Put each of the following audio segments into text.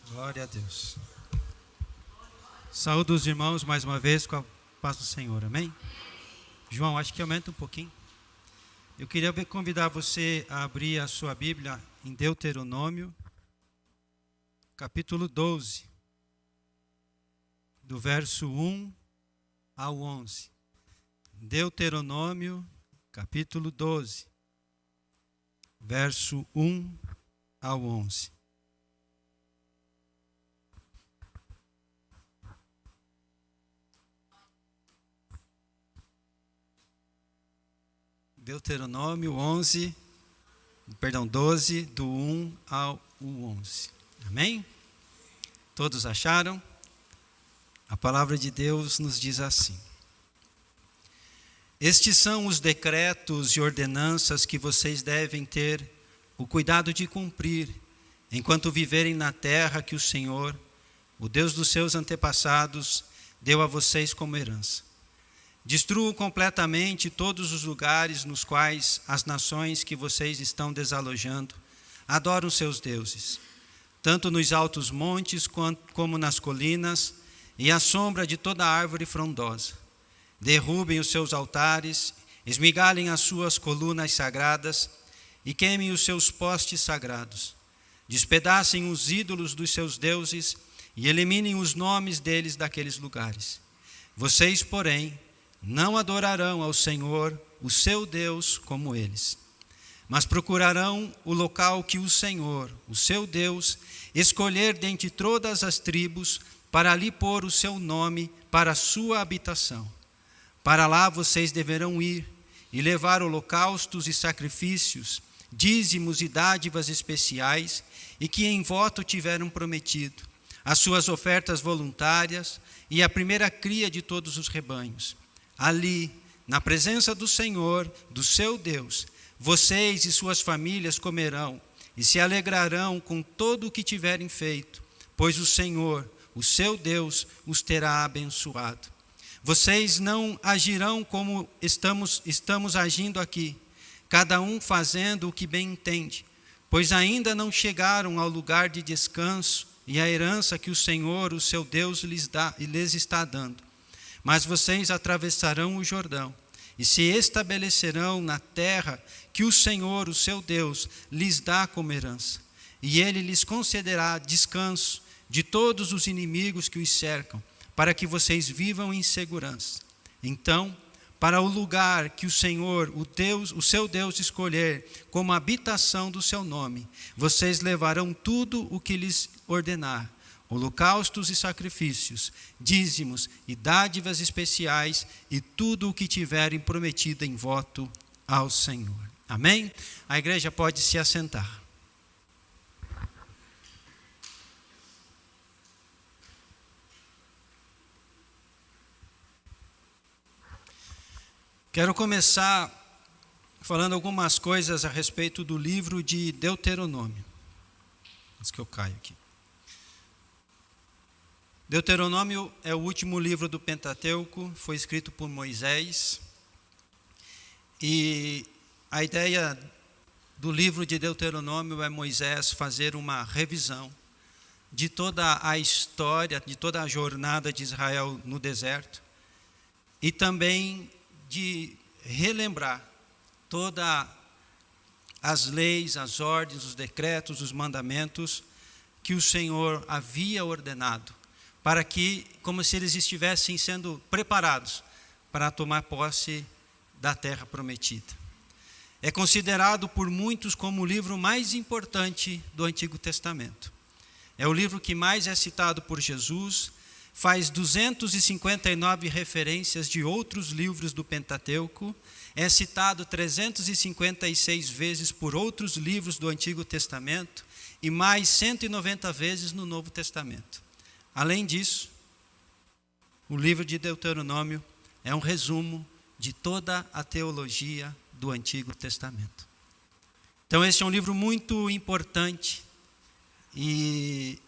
Glória a Deus. Saúdo os irmãos mais uma vez com a paz do Senhor, amém? João, acho que aumenta um pouquinho. Eu queria convidar você a abrir a sua Bíblia em Deuteronômio, capítulo 12, do verso 1 ao 11. Deuteronômio, capítulo 12, verso 1 ao 11. Deuteronômio 12, do 1 ao 11. Amém? Todos acharam? A palavra de Deus nos diz assim: Estes são os decretos e ordenanças que vocês devem ter o cuidado de cumprir, enquanto viverem na terra que o Senhor, o Deus dos seus antepassados, deu a vocês como herança. Destruam completamente todos os lugares nos quais as nações que vocês estão desalojando adoram seus deuses, tanto nos altos montes como nas colinas e à sombra de toda árvore frondosa. Derrubem os seus altares, esmigalhem as suas colunas sagradas e queimem os seus postes sagrados. Despedacem os ídolos dos seus deuses e eliminem os nomes deles daqueles lugares. Vocês, porém, não adorarão ao Senhor, o seu Deus, como eles, mas procurarão o local que o Senhor, o seu Deus, escolher dentre todas as tribos, para ali pôr o seu nome para a sua habitação. Para lá vocês deverão ir e levar holocaustos e sacrifícios, dízimos e dádivas especiais, e que em voto tiveram prometido, as suas ofertas voluntárias e a primeira cria de todos os rebanhos. Ali, na presença do Senhor, do seu Deus, vocês e suas famílias comerão e se alegrarão com todo o que tiverem feito, pois o Senhor, o seu Deus, os terá abençoado. Vocês não agirão como estamos agindo aqui, cada um fazendo o que bem entende, pois ainda não chegaram ao lugar de descanso e à herança que o Senhor, o seu Deus, lhes está dando. Mas vocês atravessarão o Jordão e se estabelecerão na terra que o Senhor, o seu Deus, lhes dá como herança. E ele lhes concederá descanso de todos os inimigos que os cercam, para que vocês vivam em segurança. Então, para o lugar que o Senhor, o seu Deus, escolher como habitação do seu nome, vocês levarão tudo o que lhes ordenar: holocaustos e sacrifícios, dízimos e dádivas especiais e tudo o que tiverem prometido em voto ao Senhor. Amém? A igreja pode se assentar. Quero começar falando algumas coisas a respeito do livro de Deuteronômio. Antes que eu caia aqui. Deuteronômio é o último livro do Pentateuco, foi escrito por Moisés. E a ideia do livro de Deuteronômio é Moisés fazer uma revisão de toda a história, de toda a jornada de Israel no deserto, e também de relembrar todas as leis, as ordens, os decretos, os mandamentos que o Senhor havia ordenado, para que, como se eles estivessem sendo preparados para tomar posse da terra prometida. É considerado por muitos como o livro mais importante do Antigo Testamento. É o livro que mais é citado por Jesus, faz 259 referências de outros livros do Pentateuco, é citado 356 vezes por outros livros do Antigo Testamento e mais 190 vezes no Novo Testamento. Além disso, o livro de Deuteronômio é um resumo de toda a teologia do Antigo Testamento. Então, este é um livro muito importante e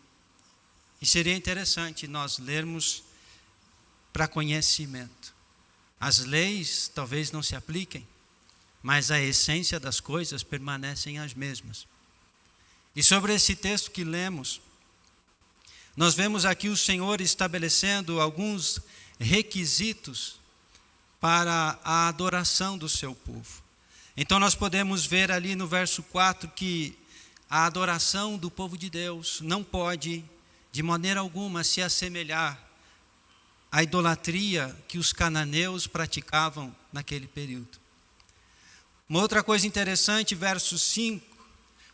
seria interessante nós lermos para conhecimento. As leis talvez não se apliquem, mas a essência das coisas permanecem as mesmas. E sobre esse texto que lemos, nós vemos aqui o Senhor estabelecendo alguns requisitos para a adoração do seu povo. Então nós podemos ver ali no verso 4 que a adoração do povo de Deus não pode, de maneira alguma, se assemelhar à idolatria que os cananeus praticavam naquele período. Uma outra coisa interessante, verso 5,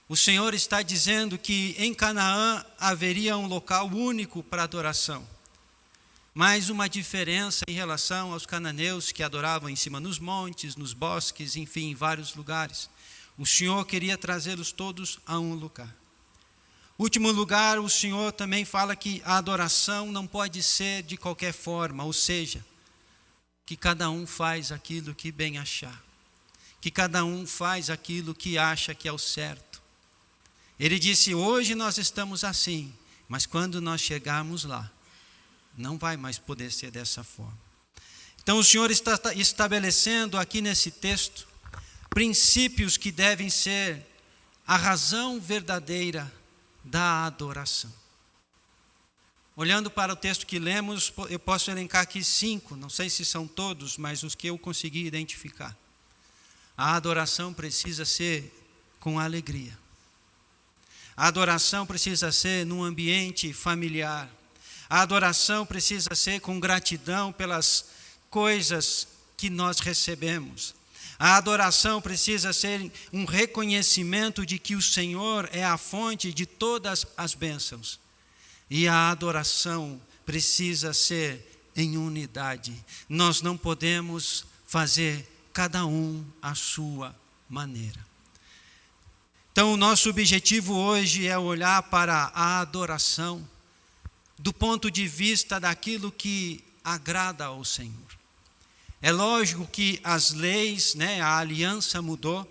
o Senhor está dizendo que em Canaã haveria um local único para adoração. Mais uma diferença em relação aos cananeus que adoravam em cima nos montes, nos bosques, enfim, em vários lugares. O Senhor queria trazê-los todos a um lugar. Último lugar, o Senhor também fala que a adoração não pode ser de qualquer forma, ou seja, que cada um faz aquilo que bem achar, que cada um faz aquilo que acha que é o certo. Ele disse, hoje nós estamos assim, mas quando nós chegarmos lá, não vai mais poder ser dessa forma. Então o Senhor está estabelecendo aqui nesse texto princípios que devem ser a razão verdadeira da adoração. Olhando para o texto que lemos, eu posso elencar aqui 5, não sei se são todos, mas os que eu consegui identificar. A adoração precisa ser com alegria. A adoração precisa ser num ambiente familiar. A adoração precisa ser com gratidão pelas coisas que nós recebemos. A adoração precisa ser um reconhecimento de que o Senhor é a fonte de todas as bênçãos. E a adoração precisa ser em unidade. Nós não podemos fazer cada um à sua maneira. Então, o nosso objetivo hoje é olhar para a adoração do ponto de vista daquilo que agrada ao Senhor. É lógico que as leis, a aliança mudou,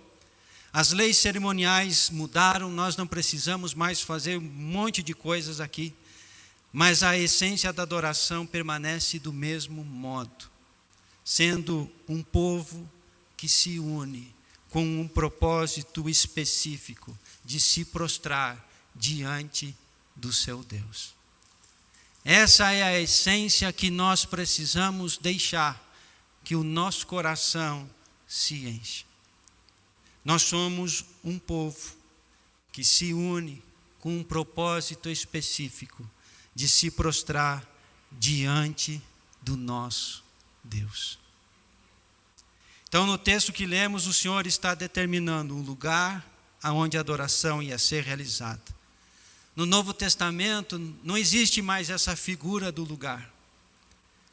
as leis cerimoniais mudaram, nós não precisamos mais fazer um monte de coisas aqui, mas a essência da adoração permanece do mesmo modo, sendo um povo que se une com um propósito específico de se prostrar diante do seu Deus. Essa é a essência que nós precisamos deixar que o nosso coração se encha. Nós somos um povo que se une com um propósito específico de se prostrar diante do nosso Deus. Então, no texto que lemos, o Senhor está determinando um lugar onde a adoração ia ser realizada. No Novo Testamento, não existe mais essa figura do lugar.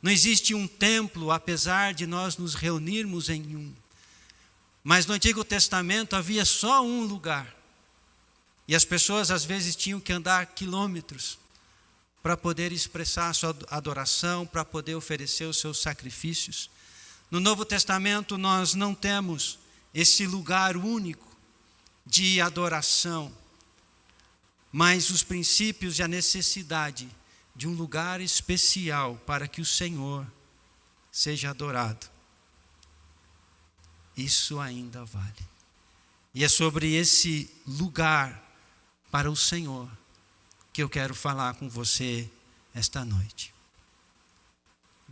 Não existe um templo, apesar de nós nos reunirmos em um. Mas no Antigo Testamento havia só um lugar. E as pessoas às vezes tinham que andar quilômetros para poder expressar a sua adoração, para poder oferecer os seus sacrifícios. No Novo Testamento nós não temos esse lugar único de adoração, mas os princípios e a necessidade de um lugar especial para que o Senhor seja adorado. Isso ainda vale. E é sobre esse lugar para o Senhor que eu quero falar com você esta noite.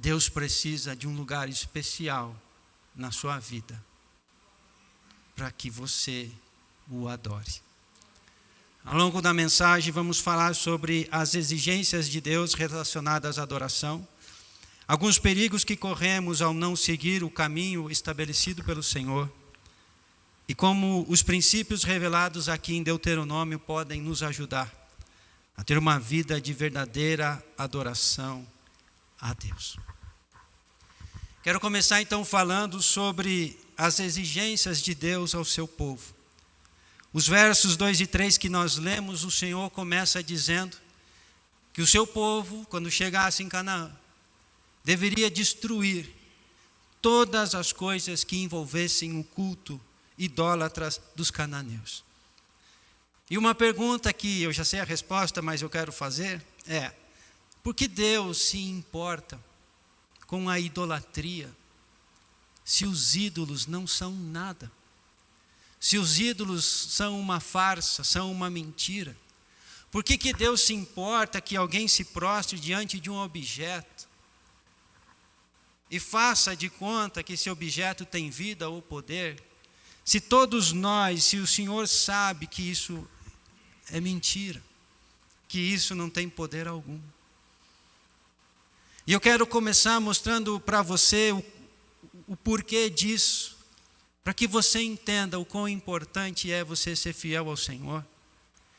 Deus precisa de um lugar especial na sua vida para que você o adore. Ao longo da mensagem vamos falar sobre as exigências de Deus relacionadas à adoração, alguns perigos que corremos ao não seguir o caminho estabelecido pelo Senhor e como os princípios revelados aqui em Deuteronômio podem nos ajudar a ter uma vida de verdadeira adoração a Deus. Quero começar então falando sobre as exigências de Deus ao seu povo. Os versos 2 e 3 que nós lemos, o Senhor começa dizendo que o seu povo, quando chegasse em Canaã, deveria destruir todas as coisas que envolvessem o culto idólatra dos cananeus. E uma pergunta que eu já sei a resposta, mas eu quero fazer é: por que Deus se importa com a idolatria se os ídolos não são nada? Se os ídolos são uma farsa, são uma mentira, Por que Deus se importa que alguém se prostre diante de um objeto e faça de conta que esse objeto tem vida ou poder? Se todos nós, se o Senhor sabe que isso é mentira, que isso não tem poder algum. E eu quero começar mostrando para você o porquê disso, para que você entenda o quão importante é você ser fiel ao Senhor,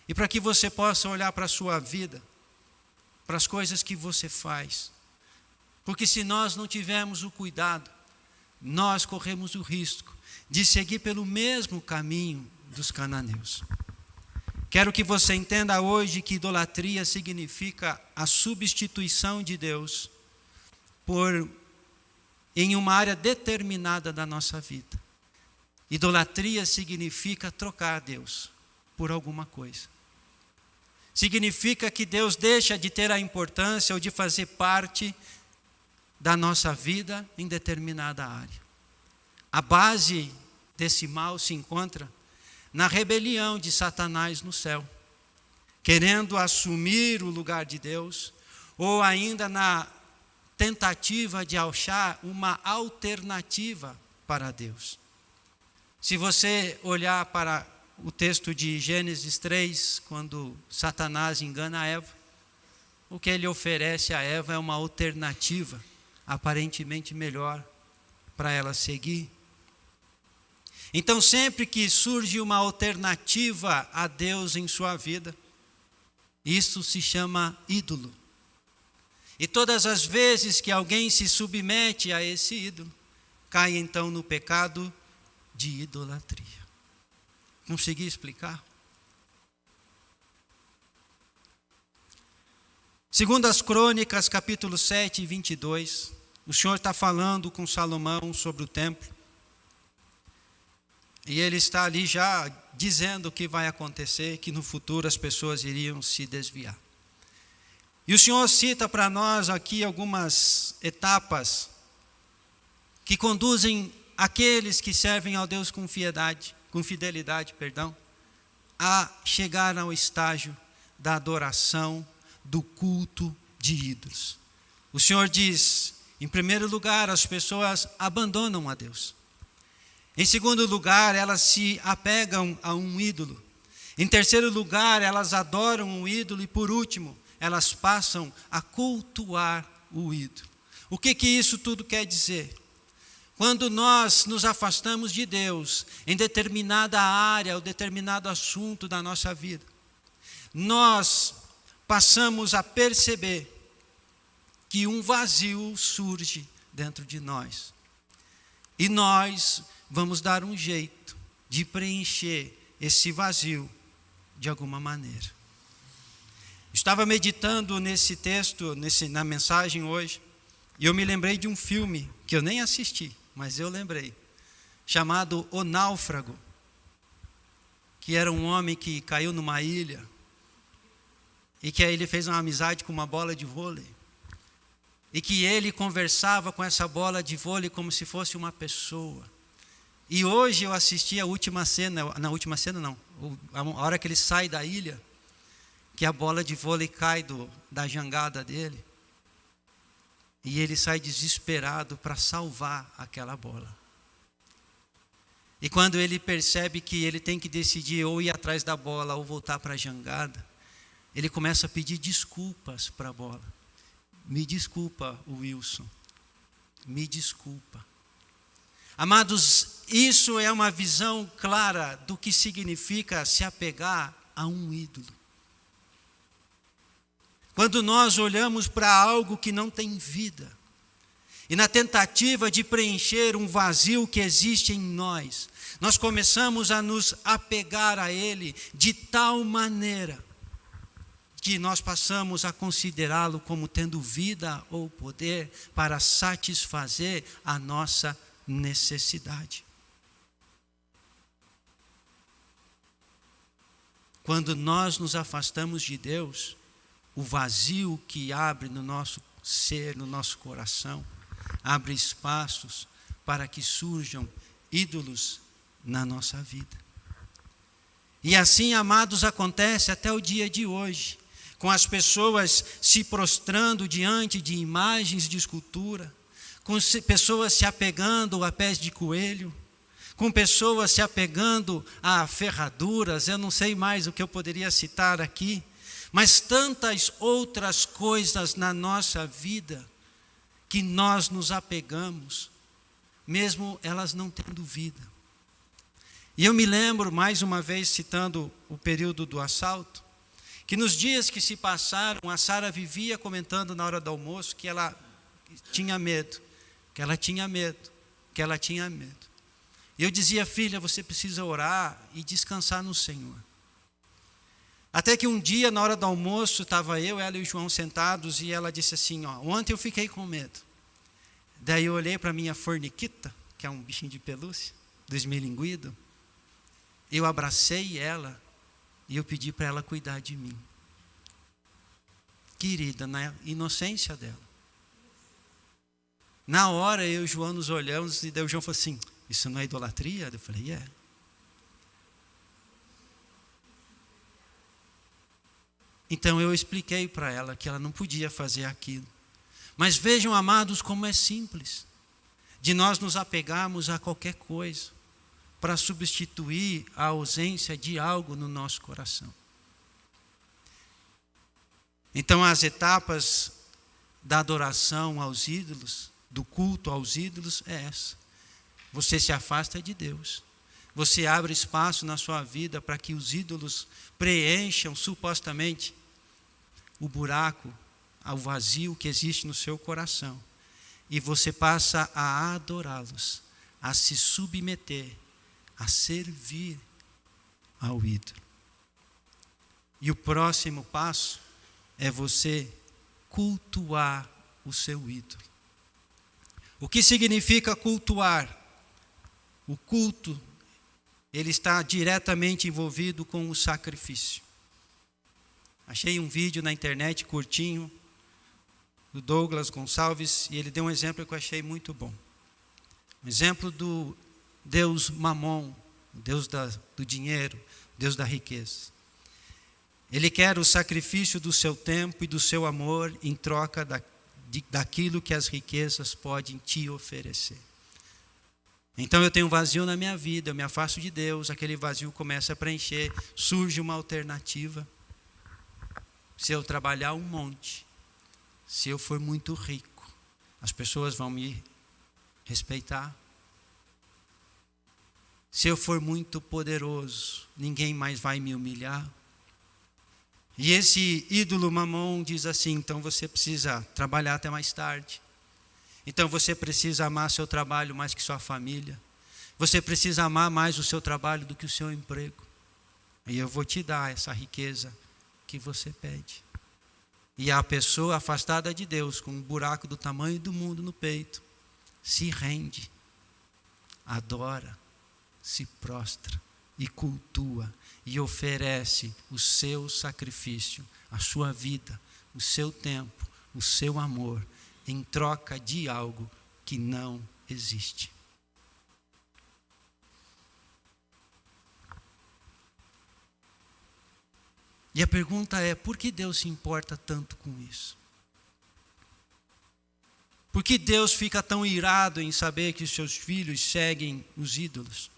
e para que você possa olhar para a sua vida, para as coisas que você faz. Porque se nós não tivermos o cuidado, nós corremos o risco de seguir pelo mesmo caminho dos cananeus. Quero que você entenda hoje que idolatria significa a substituição de Deus em uma área determinada da nossa vida. Idolatria significa trocar Deus por alguma coisa. Significa que Deus deixa de ter a importância ou de fazer parte da nossa vida em determinada área. A base desse mal se encontra na rebelião de Satanás no céu, querendo assumir o lugar de Deus, ou ainda na tentativa de achar uma alternativa para Deus. Se você olhar para o texto de Gênesis 3, quando Satanás engana a Eva, o que ele oferece a Eva é uma alternativa, aparentemente melhor, para ela seguir. Então, sempre que surge uma alternativa a Deus em sua vida, isso se chama ídolo. E todas as vezes que alguém se submete a esse ídolo, cai então no pecado de idolatria. Consegui explicar? Segundo as Crônicas, capítulo 7, 22, o Senhor está falando com Salomão sobre o templo. E ele está ali já dizendo o que vai acontecer, que no futuro as pessoas iriam se desviar. E o Senhor cita para nós aqui algumas etapas que conduzem aqueles que servem ao Deus com fidelidade, a chegar ao estágio da adoração, do culto de ídolos. O Senhor diz, em primeiro lugar, as pessoas abandonam a Deus. Em segundo lugar, elas se apegam a um ídolo. Em terceiro lugar, elas adoram um ídolo. E por último, elas passam a cultuar o ídolo. O que isso tudo quer dizer? Quando nós nos afastamos de Deus em determinada área ou determinado assunto da nossa vida, nós passamos a perceber que um vazio surge dentro de nós. E nós vamos dar um jeito de preencher esse vazio de alguma maneira. Estava meditando nesse texto, na mensagem hoje, e eu me lembrei de um filme que eu nem assisti, mas eu lembrei, chamado O Náufrago, que era um homem que caiu numa ilha, e que aí ele fez uma amizade com uma bola de vôlei, e que ele conversava com essa bola de vôlei como se fosse uma pessoa. E hoje eu assisti a última cena, a hora que ele sai da ilha, que a bola de vôlei cai da jangada dele, e ele sai desesperado para salvar aquela bola. E quando ele percebe que ele tem que decidir ou ir atrás da bola ou voltar para a jangada, ele começa a pedir desculpas para a bola. Me desculpa, Wilson, me desculpa. Amados, isso é uma visão clara do que significa se apegar a um ídolo. Quando nós olhamos para algo que não tem vida, e na tentativa de preencher um vazio que existe em nós, nós começamos a nos apegar a ele de tal maneira que nós passamos a considerá-lo como tendo vida ou poder para satisfazer a nossa necessidade. Quando nós nos afastamos de Deus, o vazio que abre no nosso ser, no nosso coração, abre espaços para que surjam ídolos na nossa vida. E assim, amados, acontece até o dia de hoje, com as pessoas se prostrando diante de imagens de escultura, com pessoas se apegando a pés de coelho, com pessoas se apegando a ferraduras, eu não sei mais o que eu poderia citar aqui, mas tantas outras coisas na nossa vida que nós nos apegamos, mesmo elas não tendo vida. E eu me lembro, mais uma vez, citando o período do assalto, que nos dias que se passaram, a Sara vivia comentando na hora do almoço que ela tinha medo, que ela tinha medo, que ela tinha medo. E eu dizia, filha, você precisa orar e descansar no Senhor. Até que um dia, na hora do almoço, estava eu, ela e o João sentados, e ela disse assim, ontem eu fiquei com medo. Daí eu olhei para a minha forniquita, que é um bichinho de pelúcia, do esmilinguido, eu abracei ela, e eu pedi para ela cuidar de mim. Querida, na inocência dela. Na hora, eu e o João nos olhamos, e daí o João falou assim, isso não é idolatria? Eu falei, é. Então eu expliquei para ela que ela não podia fazer aquilo. Mas vejam, amados, como é simples de nós nos apegarmos a qualquer coisa para substituir a ausência de algo no nosso coração. Então as etapas da adoração aos ídolos, do culto aos ídolos, é essa. Você se afasta de Deus. Você abre espaço na sua vida para que os ídolos preencham supostamente o buraco, o vazio que existe no seu coração. E você passa a adorá-los, a se submeter, a servir ao ídolo. E o próximo passo é você cultuar o seu ídolo. O que significa cultuar? O culto, ele está diretamente envolvido com o sacrifício. Achei um vídeo na internet curtinho, do Douglas Gonçalves, e ele deu um exemplo que eu achei muito bom. Um exemplo do Deus Mamon, o Deus do dinheiro, Deus da riqueza. Ele quer o sacrifício do seu tempo e do seu amor em troca daquilo que as riquezas podem te oferecer. Então eu tenho um vazio na minha vida, eu me afasto de Deus, aquele vazio começa a preencher, surge uma alternativa. Se eu trabalhar um monte, se eu for muito rico, as pessoas vão me respeitar. Se eu for muito poderoso, ninguém mais vai me humilhar. E esse ídolo Mamon diz assim, então você precisa trabalhar até mais tarde. Então você precisa amar seu trabalho mais que sua família. Você precisa amar mais o seu trabalho do que o seu emprego. E eu vou te dar essa riqueza que você pede. E a pessoa afastada de Deus, com um buraco do tamanho do mundo no peito, se rende, adora, se prostra e cultua e oferece o seu sacrifício, a sua vida, o seu tempo, o seu amor, em troca de algo que não existe. E a pergunta é, por que Deus se importa tanto com isso? Por que Deus fica tão irado em saber que os seus filhos seguem os ídolos?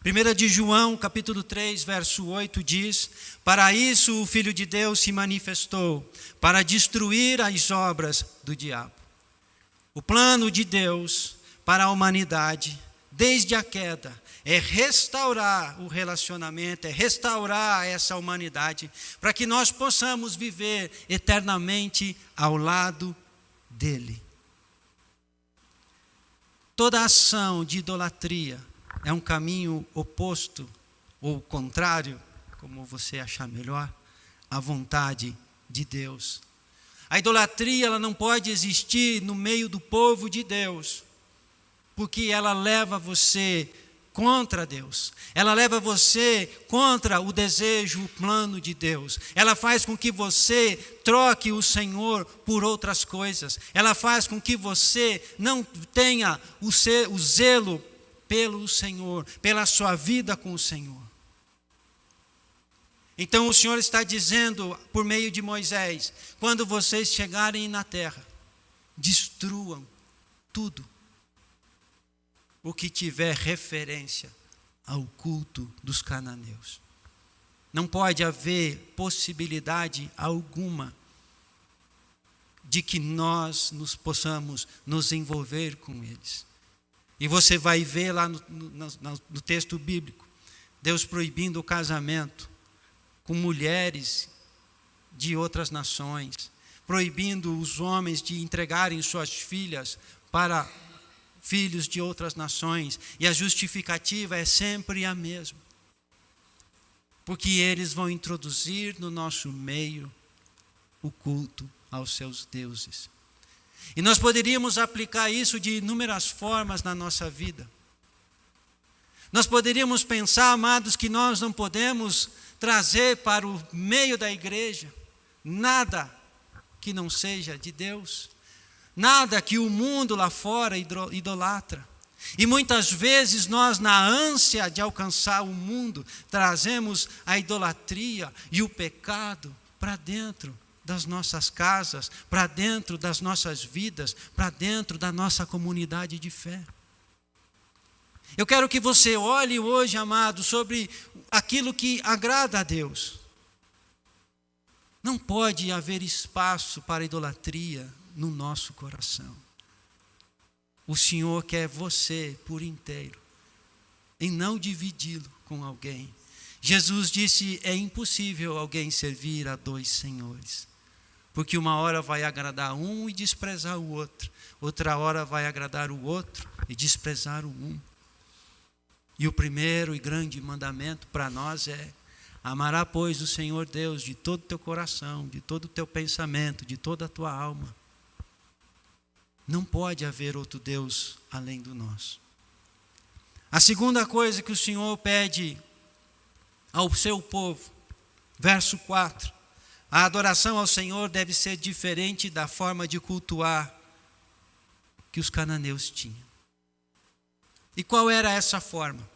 1 de João, capítulo 3, verso 8 diz, para isso o Filho de Deus se manifestou, para destruir as obras do diabo. O plano de Deus para a humanidade, desde a queda, é restaurar o relacionamento, é restaurar essa humanidade, para que nós possamos viver eternamente ao lado dele. Toda ação de idolatria é um caminho oposto, ou contrário, como você achar melhor, à vontade de Deus. A idolatria, ela não pode existir no meio do povo de Deus, porque ela leva você contra Deus, ela leva você contra o desejo, o plano de Deus, ela faz com que você troque o Senhor por outras coisas, ela faz com que você não tenha o zelo pelo Senhor, pela sua vida com o Senhor. Então o Senhor está dizendo por meio de Moisés: quando vocês chegarem na terra, destruam tudo o que tiver referência ao culto dos cananeus. Não pode haver possibilidade alguma de que nós possamos nos envolver com eles. E você vai ver lá no texto bíblico, Deus proibindo o casamento com mulheres de outras nações, proibindo os homens de entregarem suas filhas para filhos de outras nações, e a justificativa é sempre a mesma, porque eles vão introduzir no nosso meio o culto aos seus deuses. E nós poderíamos aplicar isso de inúmeras formas na nossa vida. Nós poderíamos pensar, amados, que nós não podemos trazer para o meio da igreja nada que não seja de Deus, nada que o mundo lá fora idolatra. E muitas vezes nós, na ânsia de alcançar o mundo, trazemos a idolatria e o pecado para dentro das nossas casas, para dentro das nossas vidas, para dentro da nossa comunidade de fé. Eu quero que você olhe hoje, amado, sobre aquilo que agrada a Deus. Não pode haver espaço para idolatria no nosso coração. O Senhor quer você por inteiro, e não dividi-lo com alguém. Jesus disse: é impossível alguém servir a dois senhores, porque uma hora vai agradar um e desprezar o outro, outra hora vai agradar o outro e desprezar o um. E o primeiro e grande mandamento para nós é: amará, pois, o Senhor Deus de todo o teu coração, de todo o teu pensamento, de toda a tua alma. Não pode haver outro Deus além do nosso. A segunda coisa que o Senhor pede ao seu povo, verso 4, a adoração ao Senhor deve ser diferente da forma de cultuar que os cananeus tinham. E qual era essa forma?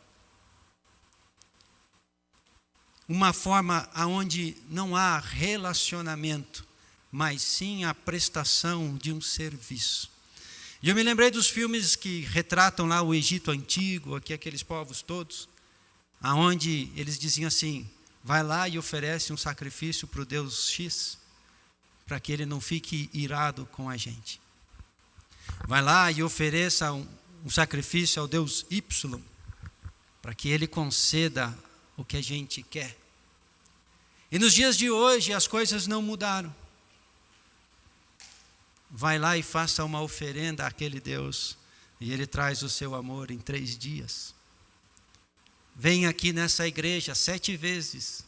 Uma forma onde não há relacionamento, mas sim a prestação de um serviço. E eu me lembrei dos filmes que retratam lá o Egito Antigo, aqueles povos todos, aonde eles diziam assim: vai lá e oferece um sacrifício para o Deus X, para que ele não fique irado com a gente. Vai lá e ofereça um sacrifício ao Deus Y, para que ele conceda o que a gente quer. E nos dias de hoje as coisas não mudaram. Vai lá e faça uma oferenda àquele Deus, e ele traz o seu amor em 3 dias. Vem aqui nessa igreja 7 vezes,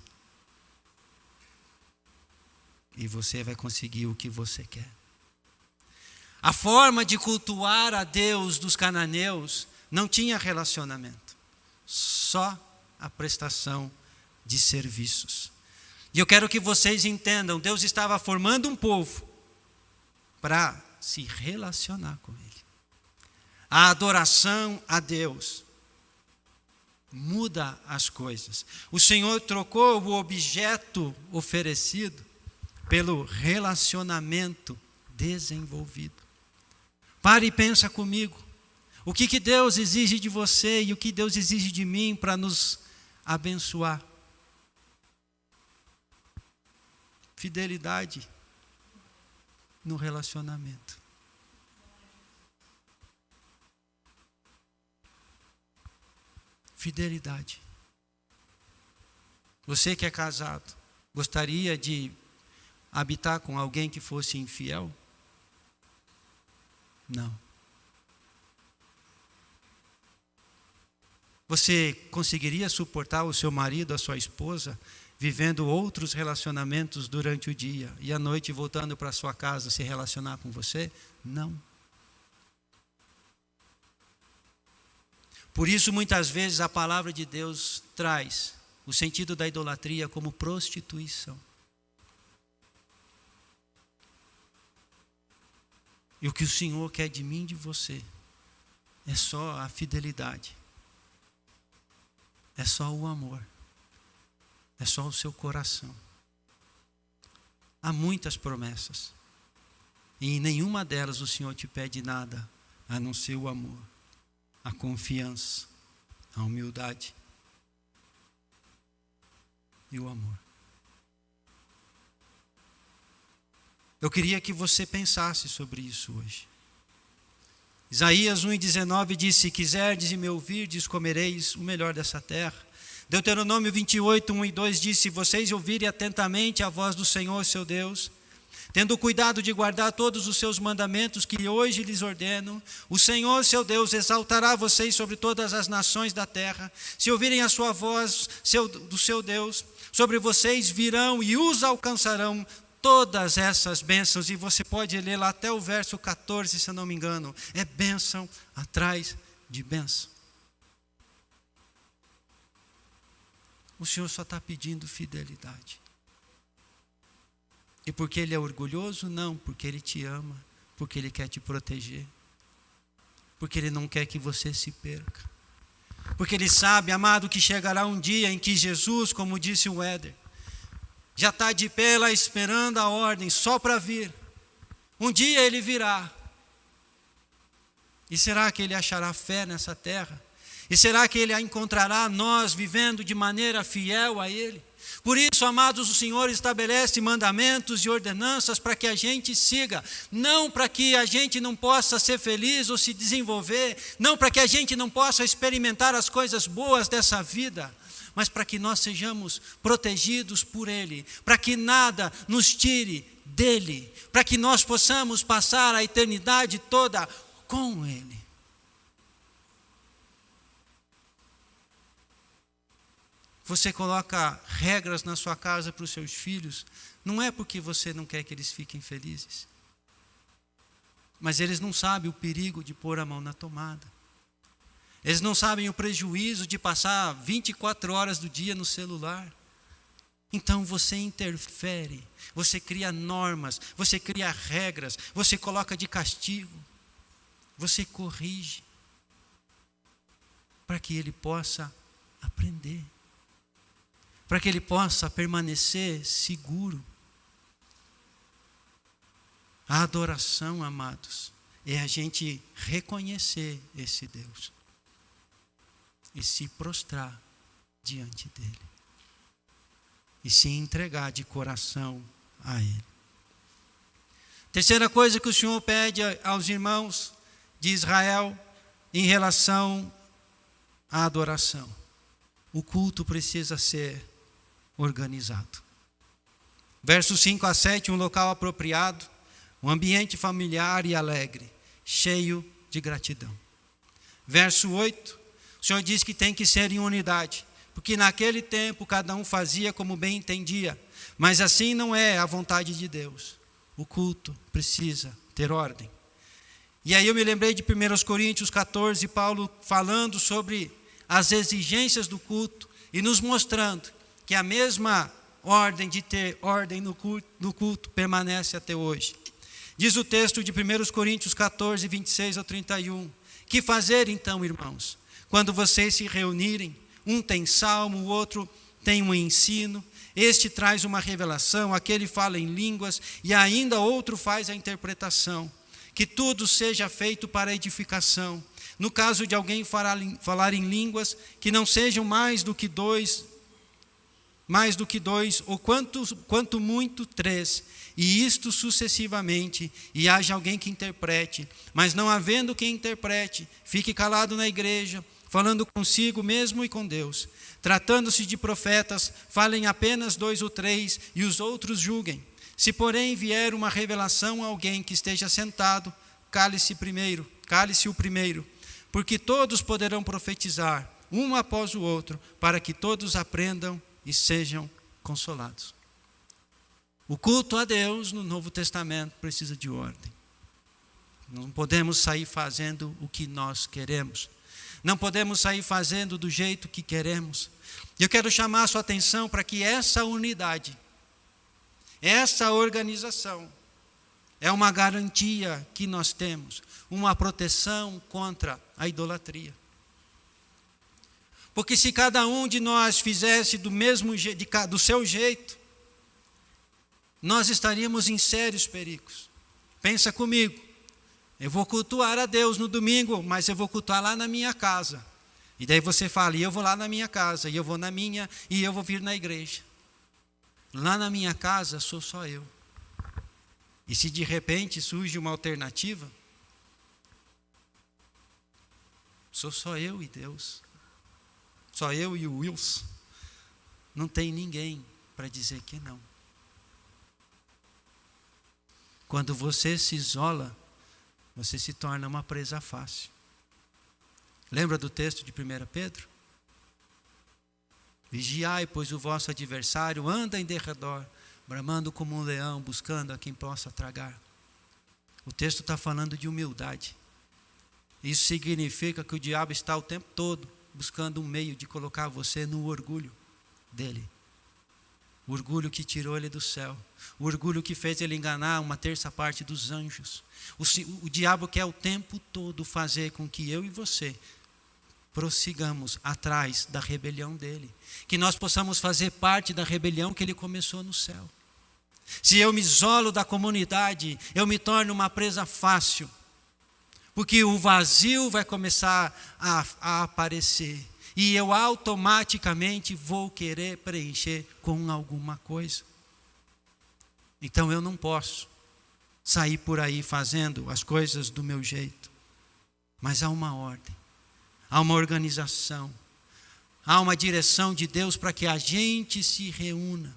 e você vai conseguir o que você quer. A forma de cultuar a Deus dos cananeus não tinha relacionamento, só a prestação de serviços. E eu quero que vocês entendam, Deus estava formando um povo para se relacionar com Ele. A adoração a Deus muda as coisas. O Senhor trocou o objeto oferecido pelo relacionamento desenvolvido. Pare e pensa comigo. O que Deus exige de você e o que Deus exige de mim para nos abençoar? Fidelidade no relacionamento. Fidelidade. Você que é casado, gostaria de habitar com alguém que fosse infiel? Não. Você conseguiria suportar o seu marido, a sua esposa, vivendo outros relacionamentos durante o dia e à noite voltando para sua casa se relacionar com você? Não. Por isso, muitas vezes, a palavra de Deus traz o sentido da idolatria como prostituição. E o que o Senhor quer de mim e de você é só a fidelidade, é só o amor, é só o seu coração. Há muitas promessas, e em nenhuma delas o Senhor te pede nada, a não ser o amor, a confiança, a humildade e o amor. Eu queria que você pensasse sobre isso hoje. Isaías 1:19 diz: se quiserdes e me ouvirdes, comereis o melhor dessa terra. Deuteronômio 28, 1 e 2 diz: se vocês ouvirem atentamente a voz do Senhor, seu Deus, tendo cuidado de guardar todos os seus mandamentos que hoje lhes ordeno, o Senhor, seu Deus, exaltará vocês sobre todas as nações da terra. Se ouvirem a sua voz, do seu Deus, sobre vocês virão e os alcançarão todas essas bênçãos. E você pode ler lá até o verso 14, se eu não me engano. É bênção atrás de bênção. O Senhor só está pedindo fidelidade. E porque Ele é orgulhoso? Não, porque Ele te ama, porque Ele quer te proteger, porque Ele não quer que você se perca, porque Ele sabe, amado, que chegará um dia em que Jesus, como disse o Éder, já está de pé lá esperando a ordem, só para vir. Um dia Ele virá. E será que Ele achará fé nessa terra? E será que Ele a encontrará nós vivendo de maneira fiel a Ele? Por isso, amados, o Senhor estabelece mandamentos e ordenanças para que a gente siga, não para que a gente não possa ser feliz ou se desenvolver, não para que a gente não possa experimentar as coisas boas dessa vida, mas para que nós sejamos protegidos por Ele, para que nada nos tire dEle, para que nós possamos passar a eternidade toda com Ele. Você coloca regras na sua casa para os seus filhos, não é porque você não quer que eles fiquem felizes, mas eles não sabem o perigo de pôr a mão na tomada. Eles não sabem o prejuízo de passar 24 horas do dia no celular. Então você interfere, você cria normas, você cria regras, você coloca de castigo, você corrige, para que ele possa aprender, para que ele possa permanecer seguro. A adoração, amados, é a gente reconhecer esse Deus e se prostrar diante dele e se entregar de coração a ele. Terceira coisa que o Senhor pede aos irmãos de Israel em relação à adoração: o culto precisa ser organizado. Versos 5 a 7, um local apropriado, um ambiente familiar e alegre, cheio de gratidão. Verso 8, o Senhor diz que tem que ser em unidade, porque naquele tempo cada um fazia como bem entendia, mas assim não é a vontade de Deus. O culto precisa ter ordem. E aí eu me lembrei de 1 Coríntios 14, Paulo falando sobre as exigências do culto e nos mostrando que a mesma ordem de ter ordem no culto permanece até hoje. Diz o texto de 1 Coríntios 14, 26 ao 31. Que fazer então, irmãos? Quando vocês se reunirem, um tem salmo, o outro tem um ensino, este traz uma revelação, aquele fala em línguas e ainda outro faz a interpretação. Que tudo seja feito para edificação. No caso de alguém falar em línguas, que não sejam mais do que dois, ou quanto muito 3, e isto sucessivamente, e haja alguém que interprete, mas não havendo quem interprete, fique calado na igreja, falando consigo mesmo e com Deus. Tratando-se de profetas, falem apenas 2 ou 3, e os outros julguem. Se porém vier uma revelação a alguém que esteja sentado, cale-se o primeiro, porque todos poderão profetizar, um após o outro, para que todos aprendam e sejam consolados. O culto a Deus no Novo Testamento precisa de ordem. Não podemos sair fazendo o que nós queremos. Não podemos sair fazendo do jeito que queremos. Eu quero chamar a sua atenção para que essa unidade, essa organização, é uma garantia que nós temos, uma proteção contra a idolatria. Porque se cada um de nós fizesse do seu jeito, nós estaríamos em sérios perigos. Pensa comigo, eu vou cultuar a Deus no domingo, mas eu vou cultuar lá na minha casa. E daí você fala, e eu vou lá na minha casa, e eu vou na minha, e eu vou vir na igreja. Lá na minha casa sou só eu. E se de repente surge uma alternativa, sou só eu e Deus. Só eu e o Wilson. Não tem ninguém para dizer que não. Quando você se isola, você se torna uma presa fácil. Lembra do texto de 1 Pedro? Vigiai, pois o vosso adversário anda em derredor, bramando como um leão, buscando a quem possa tragar. O texto está falando de humildade. Isso significa que o diabo está o tempo todo buscando um meio de colocar você no orgulho dele. O orgulho que tirou ele do céu. O orgulho que fez ele enganar uma terça parte dos anjos. O diabo quer o tempo todo fazer com que eu e você prossigamos atrás da rebelião dele. Que nós possamos fazer parte da rebelião que ele começou no céu. Se eu me isolo da comunidade, eu me torno uma presa fácil. Porque o vazio vai começar a aparecer. E eu automaticamente vou querer preencher com alguma coisa. Então eu não posso sair por aí fazendo as coisas do meu jeito. Mas há uma ordem, há uma organização, há uma direção de Deus para que a gente se reúna.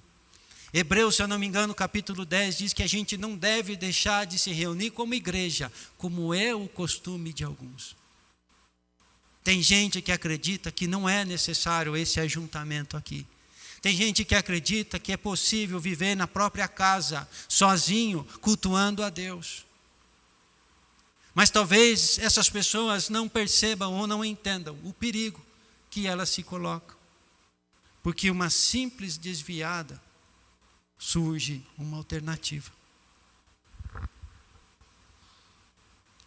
Hebreus, se eu não me engano, capítulo 10, diz que a gente não deve deixar de se reunir como igreja, como é o costume de alguns. Tem gente que acredita que não é necessário esse ajuntamento aqui. Tem gente que acredita que é possível viver na própria casa, sozinho, cultuando a Deus. Mas talvez essas pessoas não percebam ou não entendam o perigo que elas se colocam. Porque uma simples desviada surge uma alternativa.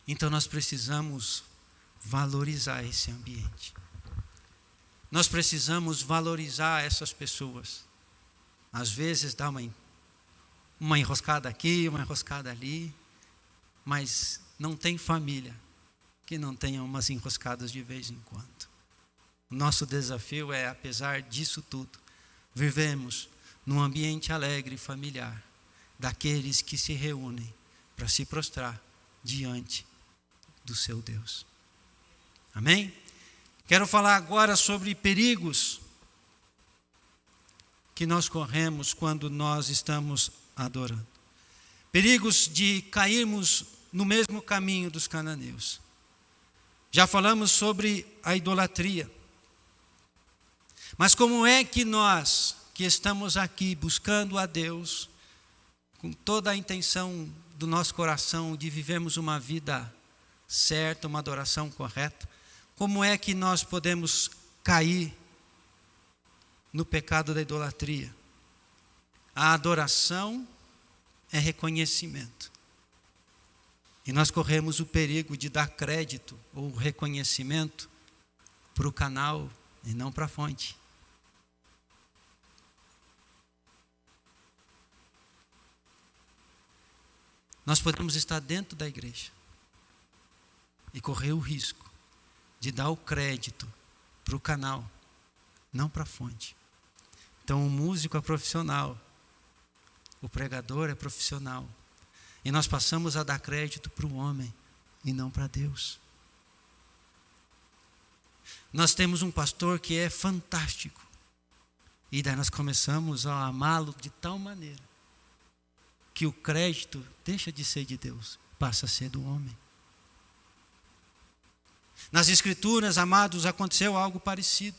Então nós precisamos valorizar esse ambiente. Nós precisamos valorizar essas pessoas. Às vezes dá uma enroscada aqui, uma enroscada ali, mas não tem família que não tenha umas enroscadas de vez em quando. O nosso desafio é, apesar disso tudo, vivemos num ambiente alegre e familiar, daqueles que se reúnem para se prostrar diante do seu Deus. Amém? Quero falar agora sobre perigos que nós corremos quando nós estamos adorando. Perigos de cairmos no mesmo caminho dos cananeus. Já falamos sobre a idolatria. Mas como é que nós, que estamos aqui buscando a Deus, com toda a intenção do nosso coração de vivermos uma vida certa, uma adoração correta, como é que nós podemos cair no pecado da idolatria? A adoração é reconhecimento. E nós corremos o perigo de dar crédito ou reconhecimento para o canal e não para a fonte. Nós podemos estar dentro da igreja e correr o risco de dar o crédito para o canal, não para a fonte. Então o músico é profissional, o pregador é profissional, e nós passamos a dar crédito para o homem e não para Deus. Nós temos um pastor que é fantástico, e daí nós começamos a amá-lo de tal maneira que o crédito deixa de ser de Deus, passa a ser do homem. Nas Escrituras, amados, aconteceu algo parecido.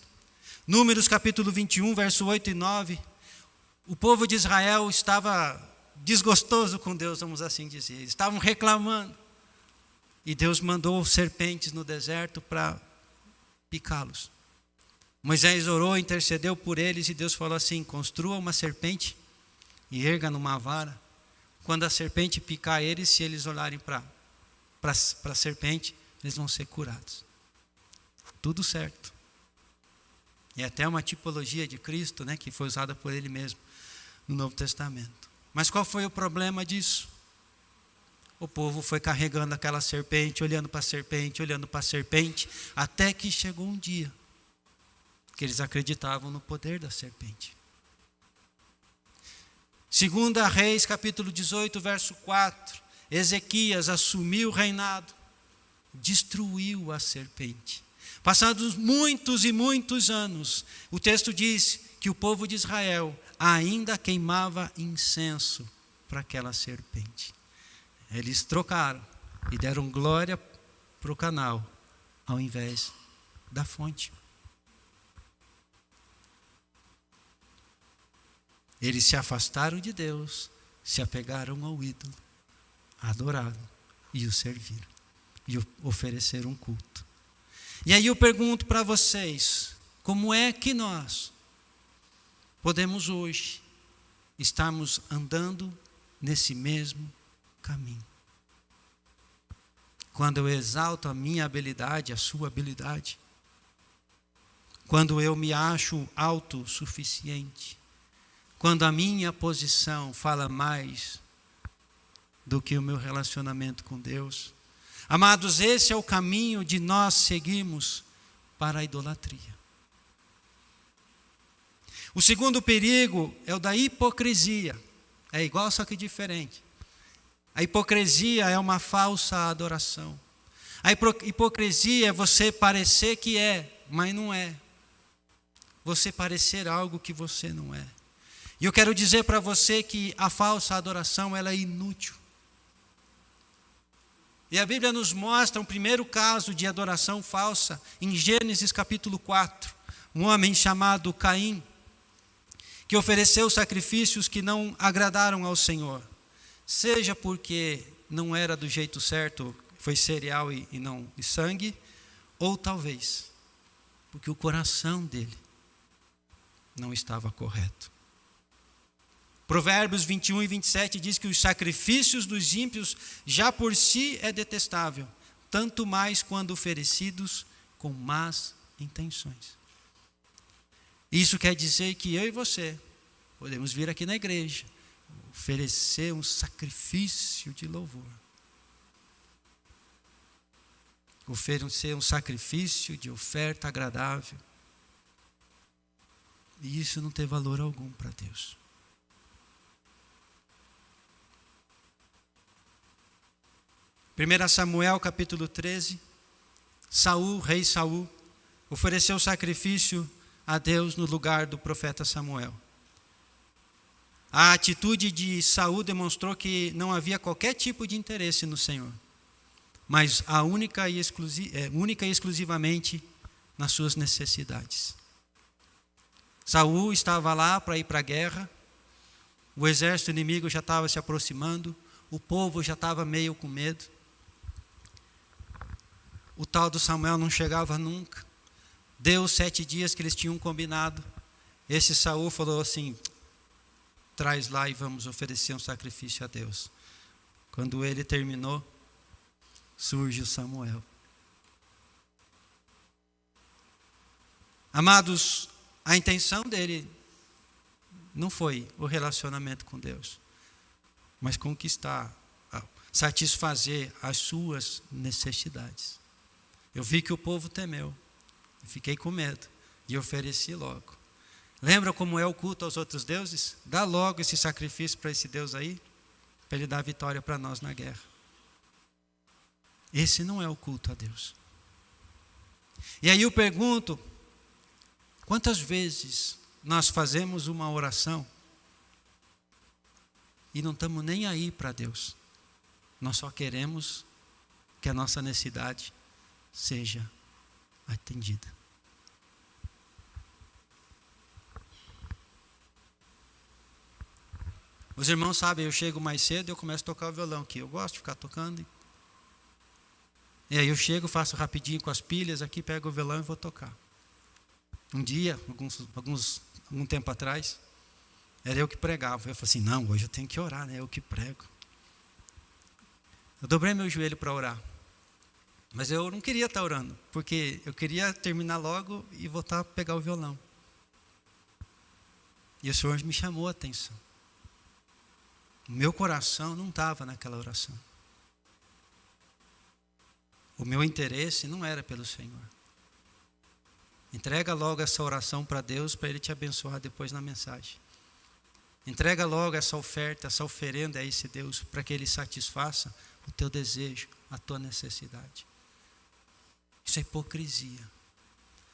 Números capítulo 21, verso 8 e 9. O povo de Israel estava desgostoso com Deus, vamos assim dizer. Eles estavam reclamando. E Deus mandou serpentes no deserto para picá-los. Moisés orou, intercedeu por eles e Deus falou assim: construa uma serpente e erga numa vara. Quando a serpente picar eles, se eles olharem para a serpente, eles vão ser curados. Tudo certo. E até uma tipologia de Cristo, né, que foi usada por ele mesmo no Novo Testamento. Mas qual foi o problema disso? O povo foi carregando aquela serpente, olhando para a serpente, olhando para a serpente, até que chegou um dia que eles acreditavam no poder da serpente. 2 Reis, capítulo 18, verso 4. Ezequias assumiu o reinado, destruiu a serpente. Passados muitos e muitos anos, o texto diz que o povo de Israel ainda queimava incenso para aquela serpente. Eles trocaram e deram glória para o canal, ao invés da fonte. Eles se afastaram de Deus, se apegaram ao ídolo, adoraram e o serviram, e ofereceram um culto. E aí eu pergunto para vocês, como é que nós podemos hoje estarmos andando nesse mesmo caminho? Quando eu exalto a minha habilidade, a sua habilidade, quando eu me acho autossuficiente, quando a minha posição fala mais do que o meu relacionamento com Deus. Amados, esse é o caminho de nós seguirmos para a idolatria. O segundo perigo é o da hipocrisia. É igual, só que diferente. A hipocrisia é uma falsa adoração. A hipocrisia é você parecer que é, mas não é. Você parecer algo que você não é. E eu quero dizer para você que a falsa adoração ela é inútil. E a Bíblia nos mostra um primeiro caso de adoração falsa em Gênesis capítulo 4. Um homem chamado Caim, que ofereceu sacrifícios que não agradaram ao Senhor. Seja porque não era do jeito certo, foi cereal e não sangue, ou talvez porque o coração dele não estava correto. Provérbios 21 e 27 diz que os sacrifícios dos ímpios já por si é detestável, tanto mais quando oferecidos com más intenções. Isso quer dizer que eu e você podemos vir aqui na igreja, oferecer um sacrifício de louvor. Oferecer um sacrifício de oferta agradável. E isso não tem valor algum para Deus. 1 Samuel capítulo 13, rei Saul, ofereceu sacrifício a Deus no lugar do profeta Samuel. A atitude de Saul demonstrou que não havia qualquer tipo de interesse no Senhor, mas única e exclusivamente nas suas necessidades. Saul estava lá para ir para a guerra, o exército inimigo já estava se aproximando, o povo já estava meio com medo. O tal do Samuel não chegava nunca. Deu 7 dias que eles tinham combinado. Esse Saul falou assim: traz lá e vamos oferecer um sacrifício a Deus. Quando ele terminou, surge o Samuel. Amados, a intenção dele não foi o relacionamento com Deus, mas conquistar, satisfazer as suas necessidades. Eu vi que o povo temeu, fiquei com medo e ofereci logo. Lembra como é o culto aos outros deuses? Dá logo esse sacrifício para esse Deus aí, para ele dar vitória para nós na guerra. Esse não é o culto a Deus. E aí eu pergunto, quantas vezes nós fazemos uma oração e não estamos nem aí para Deus? Nós só queremos que a nossa necessidade seja atendida. Os irmãos sabem, eu chego mais cedo e eu começo a tocar o violão aqui. Eu gosto de ficar tocando. E aí eu chego, faço rapidinho com as pilhas aqui, pego o violão e vou tocar. Um dia, algum tempo atrás, era eu que pregava. Eu falei assim, não, hoje eu tenho que orar, né? Eu que prego. Eu dobrei meu joelho para orar. Mas eu não queria estar orando, porque eu queria terminar logo e voltar a pegar o violão. E o Senhor me chamou a atenção. O meu coração não estava naquela oração. O meu interesse não era pelo Senhor. Entrega logo essa oração para Deus, para Ele te abençoar depois na mensagem. Entrega logo essa oferta, essa oferenda a esse Deus, para que Ele satisfaça o teu desejo, a tua necessidade. Isso é hipocrisia.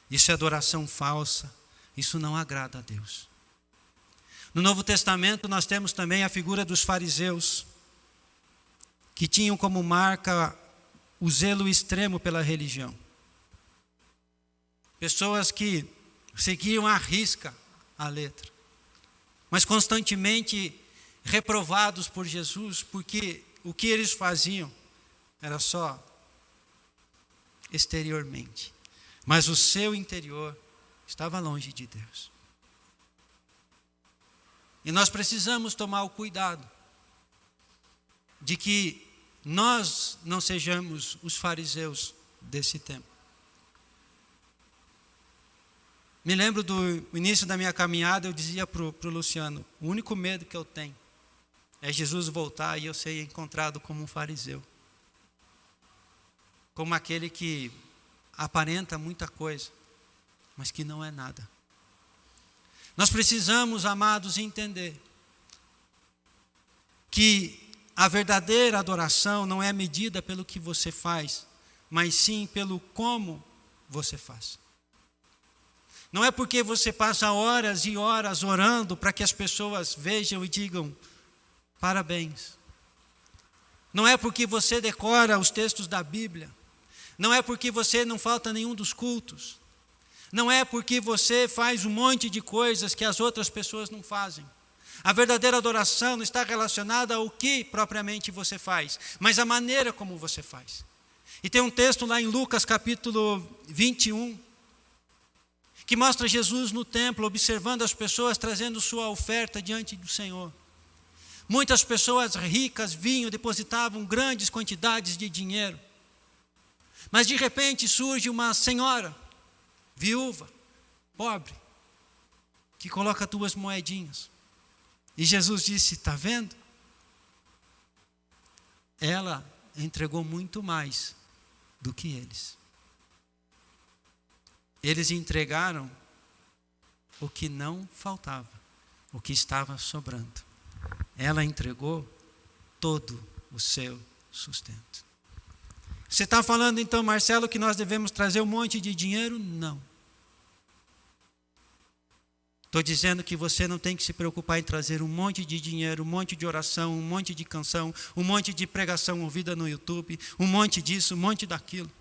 Isso é adoração falsa. Isso não agrada a Deus. No Novo Testamento nós temos também a figura dos fariseus, que tinham como marca o zelo extremo pela religião. Pessoas que seguiam à risca a letra, mas constantemente reprovados por Jesus, porque o que eles faziam era só exteriormente, mas o seu interior estava longe de Deus. E nós precisamos tomar o cuidado de que nós não sejamos os fariseus desse tempo. Me lembro do início da minha caminhada, eu dizia para o Luciano, o único medo que eu tenho é Jesus voltar e eu ser encontrado como um fariseu. Como aquele que aparenta muita coisa, mas que não é nada. Nós precisamos, amados, entender que a verdadeira adoração não é medida pelo que você faz, mas sim pelo como você faz. Não é porque você passa horas e horas orando para que as pessoas vejam e digam parabéns. Não é porque você decora os textos da Bíblia. Não é porque você não falta nenhum dos cultos. Não é porque você faz um monte de coisas que as outras pessoas não fazem. A verdadeira adoração não está relacionada ao que propriamente você faz, mas à maneira como você faz. E tem um texto lá em Lucas capítulo 21, que mostra Jesus no templo, observando as pessoas, trazendo sua oferta diante do Senhor. Muitas pessoas ricas vinham, depositavam grandes quantidades de dinheiro. Mas de repente surge uma senhora, viúva, pobre, que coloca 2 moedinhas. E Jesus disse, está vendo? Ela entregou muito mais do que eles. Eles entregaram o que não faltava, o que estava sobrando. Ela entregou todo o seu sustento. Você está falando então, Marcelo, que nós devemos trazer um monte de dinheiro? Não. Estou dizendo que você não tem que se preocupar em trazer um monte de dinheiro, um monte de oração, um monte de canção, um monte de pregação ouvida no YouTube, um monte disso, um monte daquilo.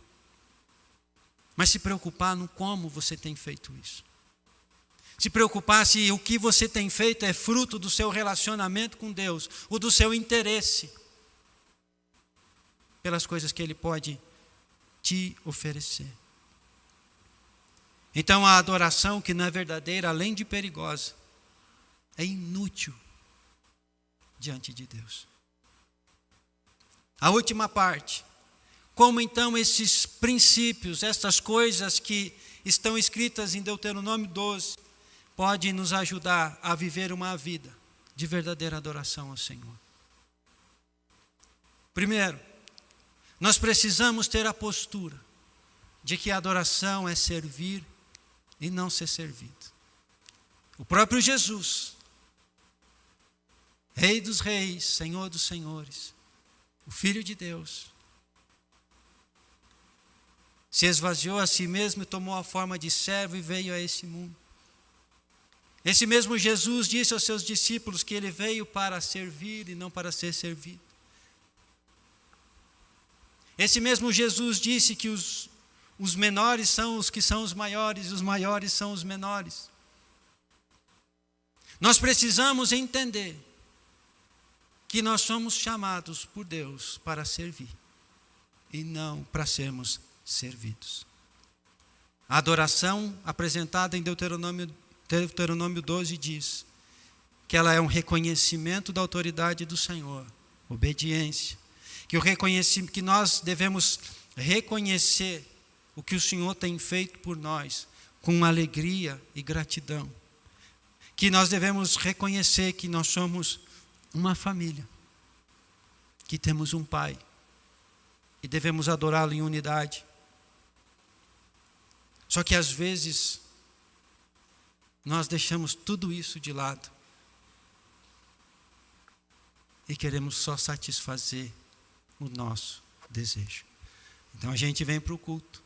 Mas se preocupar no como você tem feito isso. Se preocupar se o que você tem feito é fruto do seu relacionamento com Deus, ou do seu interesse pelas coisas que Ele pode te oferecer. Então a adoração que não é verdadeira, além de perigosa, é inútil diante de Deus. A última parte. Como então esses princípios, essas coisas que estão escritas em Deuteronômio 12, podem nos ajudar a viver uma vida de verdadeira adoração ao Senhor? Primeiro, nós precisamos ter a postura de que a adoração é servir e não ser servido. O próprio Jesus, Rei dos Reis, Senhor dos Senhores, o Filho de Deus, se esvaziou a si mesmo e tomou a forma de servo e veio a esse mundo. Esse mesmo Jesus disse aos seus discípulos que ele veio para servir e não para ser servido. Esse mesmo Jesus disse que os menores são os que são os maiores e os maiores são os menores. Nós precisamos entender que nós somos chamados por Deus para servir e não para sermos servidos. A adoração apresentada em Deuteronômio 12 diz que ela é um reconhecimento da autoridade do Senhor, obediência, que nós devemos reconhecer o que o Senhor tem feito por nós com alegria e gratidão. Que nós devemos reconhecer que nós somos uma família, que temos um Pai, e devemos adorá-lo em unidade. Só que às vezes nós deixamos tudo isso de lado e queremos só satisfazer o nosso desejo. Então a gente vem para o culto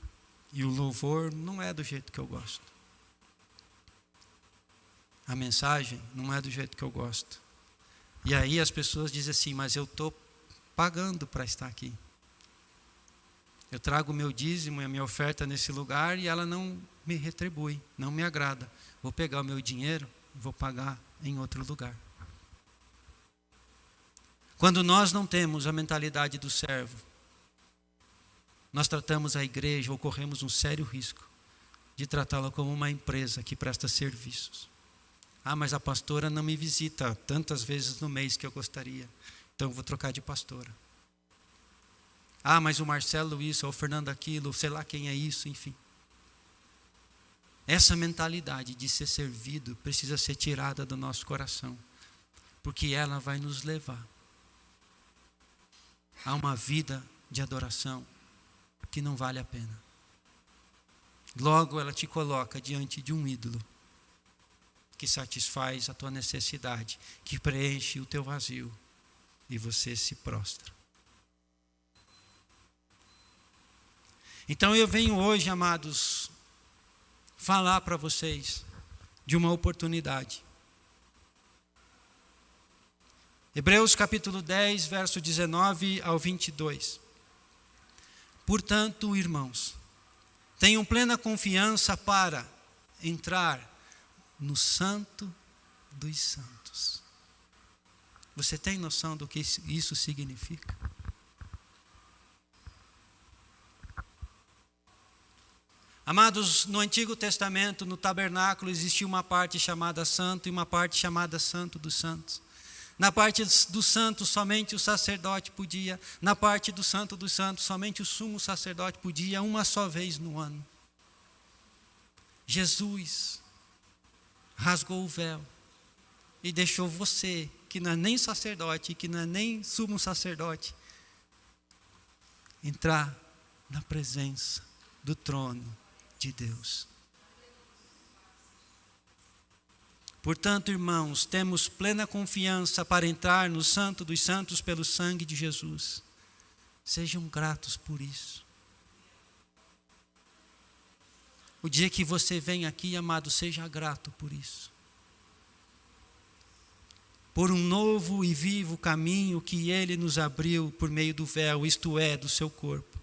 e o louvor não é do jeito que eu gosto. A mensagem não é do jeito que eu gosto. E aí as pessoas dizem assim, mas eu estou pagando para estar aqui. Eu trago o meu dízimo e a minha oferta nesse lugar e ela não me retribui, não me agrada. Vou pegar o meu dinheiro e vou pagar em outro lugar. Quando nós não temos a mentalidade do servo, nós tratamos a igreja ou corremos um sério risco de tratá-la como uma empresa que presta serviços. Ah, mas a pastora não me visita tantas vezes no mês que eu gostaria, então eu vou trocar de pastora. Ah, mas o Marcelo isso, ou o Fernando aquilo, sei lá quem é isso, enfim. Essa mentalidade de ser servido precisa ser tirada do nosso coração, porque ela vai nos levar a uma vida de adoração que não vale a pena. Logo ela te coloca diante de um ídolo que satisfaz a tua necessidade, que preenche o teu vazio e você se prostra. Então eu venho hoje, amados, falar para vocês de uma oportunidade. Hebreus capítulo 10, verso 19 ao 22. Portanto, irmãos, tenham plena confiança para entrar no Santo dos Santos. Você tem noção do que isso significa? Amados, no Antigo Testamento, no tabernáculo, existia uma parte chamada Santo e uma parte chamada Santo dos Santos. Na parte do Santo, somente o sacerdote podia. Na parte do Santo dos Santos, somente o sumo sacerdote podia uma só vez no ano. Jesus rasgou o véu e deixou você, que não é nem sacerdote, que não é nem sumo sacerdote, entrar na presença do trono de Deus. Portanto, irmãos, temos plena confiança para entrar no Santo dos Santos pelo sangue de Jesus. Sejam gratos por isso. O dia que você vem aqui, amado, seja grato por isso. Por um novo e vivo caminho que Ele nos abriu por meio do véu, isto é, do seu corpo.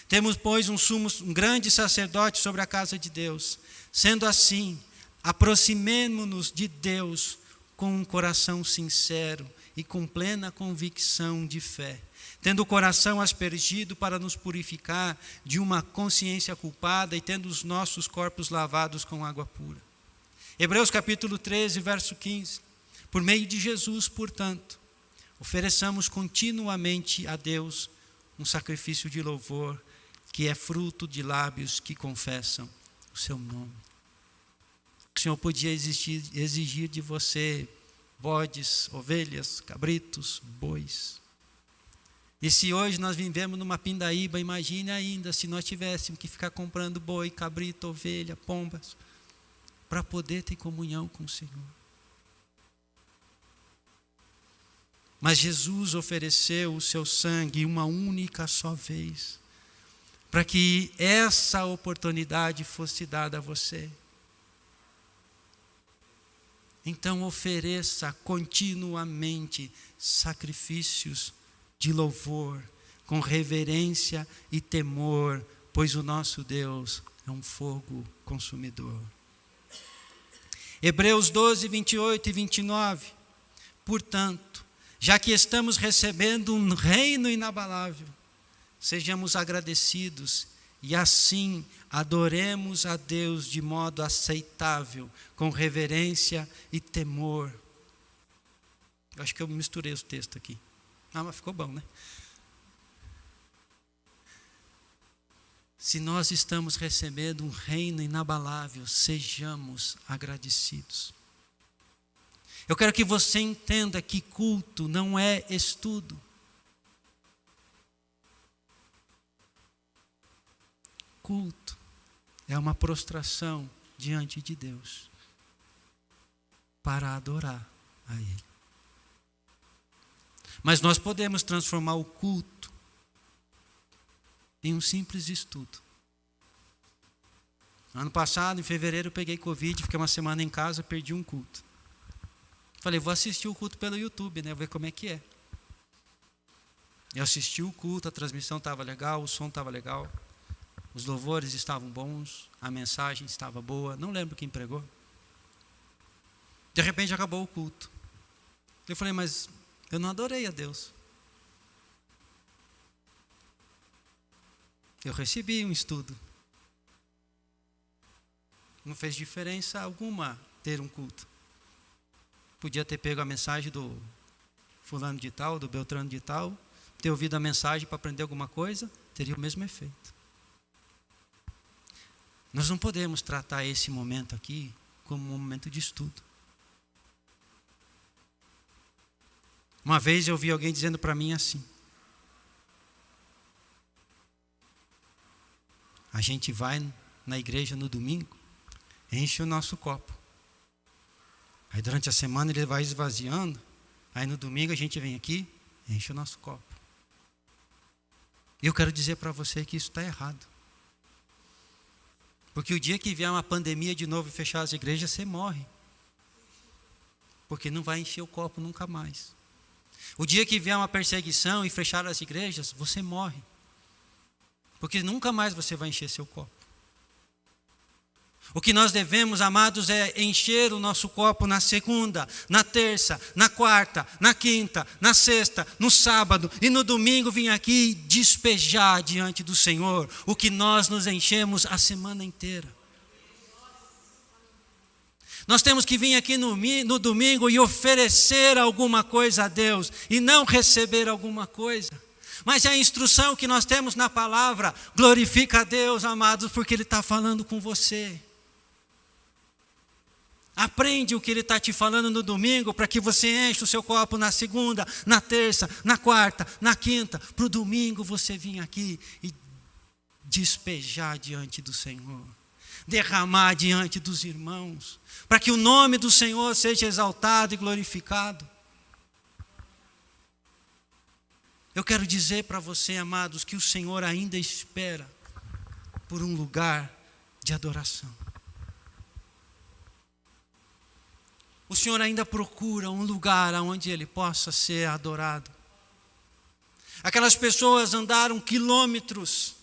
Temos, pois, um grande sacerdote sobre a casa de Deus. Sendo assim, aproximemo-nos de Deus com um coração sincero e com plena convicção de fé, tendo o coração aspergido para nos purificar de uma consciência culpada e tendo os nossos corpos lavados com água pura. Hebreus capítulo 13, verso 15. Por meio de Jesus, portanto, ofereçamos continuamente a Deus um sacrifício de louvor, que é fruto de lábios que confessam o seu nome. O Senhor podia exigir de você bodes, ovelhas, cabritos, bois. E se hoje nós vivemos numa pindaíba, imagine ainda se nós tivéssemos que ficar comprando boi, cabrito, ovelha, pombas, para poder ter comunhão com o Senhor. Mas Jesus ofereceu o seu sangue uma única só vez, para que essa oportunidade fosse dada a você. Então ofereça continuamente sacrifícios de louvor, com reverência e temor, pois o nosso Deus é um fogo consumidor. Hebreus 12, 28 e 29. Portanto, já que estamos recebendo um reino inabalável, sejamos agradecidos e assim adoremos a Deus de modo aceitável, com reverência e temor. Eu acho que eu misturei os textos aqui. Ah, mas ficou bom, né? Se nós estamos recebendo um reino inabalável, sejamos agradecidos. Eu quero que você entenda que culto não é estudo. Culto é uma prostração diante de Deus para adorar a Ele. Mas nós podemos transformar o culto em um simples estudo. Ano passado, em fevereiro, eu peguei Covid, fiquei uma semana em casa, perdi um culto. Falei, vou assistir o culto pelo YouTube, né? Vou ver como é que é. Eu assisti o culto, a transmissão estava legal, o som estava legal, os louvores estavam bons, a mensagem estava boa, não lembro quem pregou. De repente acabou o culto. Eu falei, mas eu não adorei a Deus. Eu recebi um estudo. Não fez diferença alguma ter um culto. Podia ter pego a mensagem do fulano de tal, do Beltrano de tal, ter ouvido a mensagem para aprender alguma coisa, teria o mesmo efeito. Nós não podemos tratar esse momento aqui como um momento de estudo. Uma vez eu vi alguém dizendo para mim assim: a gente vai na igreja no domingo, enche o nosso copo. Aí durante a semana ele vai esvaziando, aí no domingo a gente vem aqui, enche o nosso copo. Eu quero dizer para você que isso está errado. Porque o dia que vier uma pandemia de novo e fechar as igrejas, você morre. Porque não vai encher o copo nunca mais. O dia que vier uma perseguição e fechar as igrejas, você morre. Porque nunca mais você vai encher seu copo. O que nós devemos, amados, é encher o nosso copo na segunda, na terça, na quarta, na quinta, na sexta, no sábado e no domingo vir aqui despejar diante do Senhor o que nós nos enchemos a semana inteira. Nós temos que vir aqui no domingo e oferecer alguma coisa a Deus e não receber alguma coisa. Mas a instrução que nós temos na palavra glorifica a Deus, amados, porque Ele está falando com você. Aprende o que Ele está te falando no domingo para que você enche o seu copo na segunda, na terça, na quarta, na quinta. Para o domingo você vir aqui e despejar diante do Senhor. Derramar diante dos irmãos. Para que o nome do Senhor seja exaltado e glorificado. Eu quero dizer para você, amados, que o Senhor ainda espera por um lugar de adoração. O Senhor ainda procura um lugar onde Ele possa ser adorado. Aquelas pessoas andaram quilômetros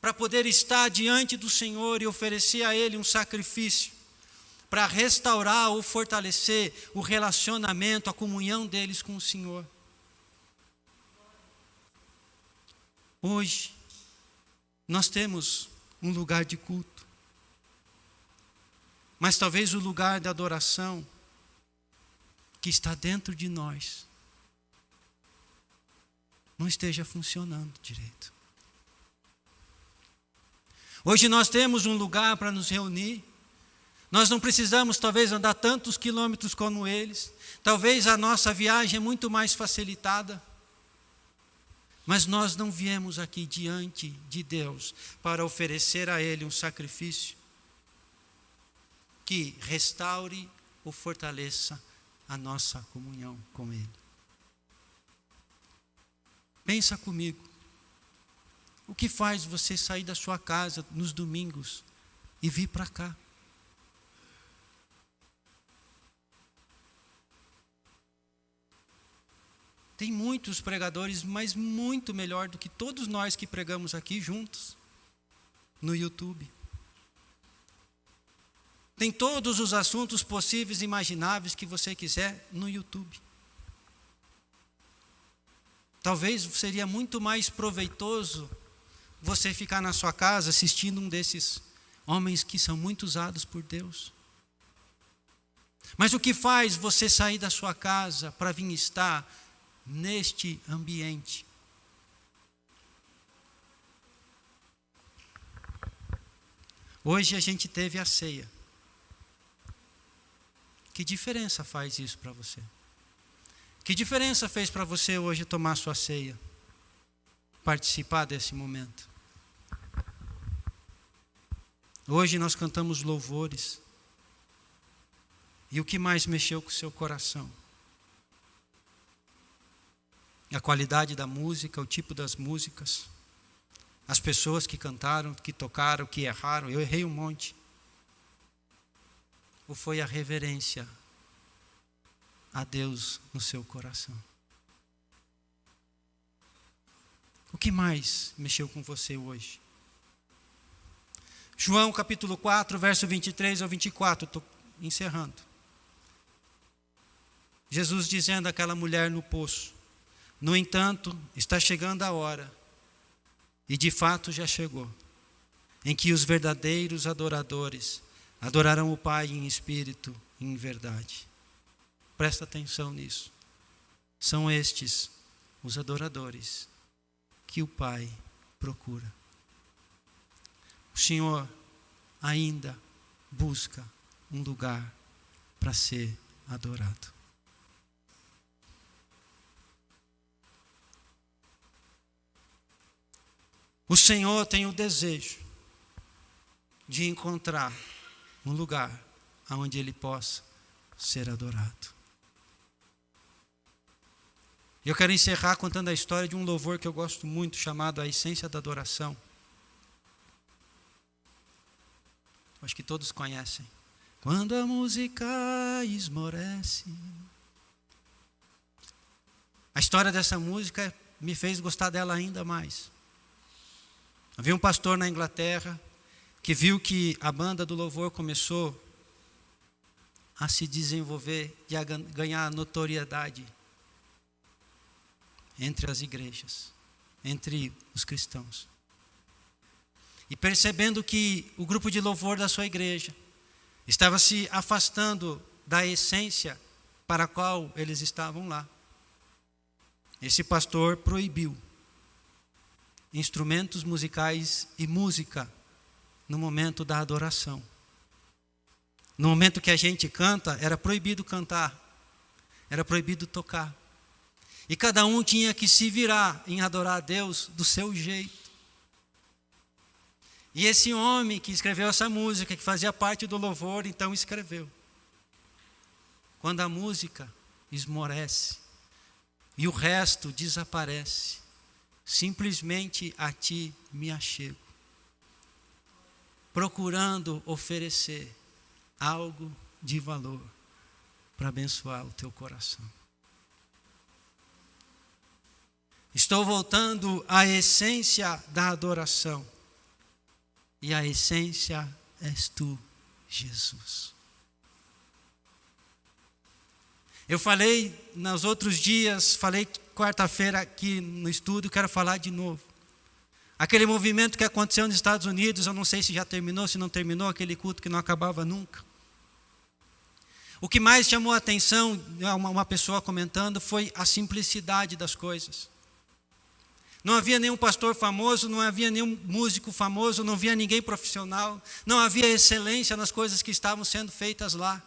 para poder estar diante do Senhor e oferecer a Ele um sacrifício, para restaurar ou fortalecer o relacionamento, a comunhão deles com o Senhor. Hoje, nós temos um lugar de culto. Mas talvez o lugar da adoração que está dentro de nós não esteja funcionando direito. Hoje nós temos um lugar para nos reunir. Nós não precisamos talvez andar tantos quilômetros como eles. Talvez a nossa viagem é muito mais facilitada. Mas nós não viemos aqui diante de Deus para oferecer a Ele um sacrifício que restaure ou fortaleça a nossa comunhão com Ele. Pensa comigo. O que faz você sair da sua casa nos domingos e vir para cá? Tem muitos pregadores, mas muito melhor do que todos nós que pregamos aqui juntos no YouTube. Tem todos os assuntos possíveis e imagináveis que você quiser no YouTube. Talvez seria muito mais proveitoso você ficar na sua casa assistindo um desses homens que são muito usados por Deus. Mas o que faz você sair da sua casa para vir estar neste ambiente? Hoje a gente teve a ceia. Que diferença faz isso para você? Que diferença fez para você hoje tomar sua ceia? Participar desse momento? Hoje nós cantamos louvores. E o que mais mexeu com o seu coração? A qualidade da música, o tipo das músicas, as pessoas que cantaram, que tocaram, que erraram. Eu errei um monte. Ou foi a reverência a Deus no seu coração? O que mais mexeu com você hoje? João capítulo 4, verso 23 ao 24, estou encerrando. Jesus dizendo àquela mulher no poço: no entanto, está chegando a hora, e de fato já chegou, em que os verdadeiros adoradores adorarão o Pai em espírito e em verdade. Presta atenção nisso. São estes os adoradores que o Pai procura. O Senhor ainda busca um lugar para ser adorado. O Senhor tem o desejo de encontrar um lugar onde Ele possa ser adorado. Eu quero encerrar contando a história de um louvor que eu gosto muito, chamado A Essência da Adoração. Acho que todos conhecem. Quando a música esmorece. A história dessa música me fez gostar dela ainda mais. Havia um pastor na Inglaterra que viu que a banda do louvor começou a se desenvolver e a ganhar notoriedade entre as igrejas, entre os cristãos. E percebendo que o grupo de louvor da sua igreja estava se afastando da essência para a qual eles estavam lá, esse pastor proibiu instrumentos musicais e música no momento da adoração. No momento que a gente canta, era proibido cantar, era proibido tocar. E cada um tinha que se virar em adorar a Deus do seu jeito. E esse homem que escreveu essa música, que fazia parte do louvor, então escreveu: quando a música esmorece e o resto desaparece, simplesmente a ti me achego, procurando oferecer algo de valor para abençoar o teu coração. Estou voltando à essência da adoração. E a essência és tu, Jesus. Eu falei nos outros dias, falei quarta-feira aqui no estúdio, quero falar de novo. Aquele movimento que aconteceu nos Estados Unidos, eu não sei se já terminou, se não terminou, aquele culto que não acabava nunca. O que mais chamou a atenção, uma pessoa comentando, foi a simplicidade das coisas. Não havia nenhum pastor famoso, não havia nenhum músico famoso, não havia ninguém profissional, não havia excelência nas coisas que estavam sendo feitas lá.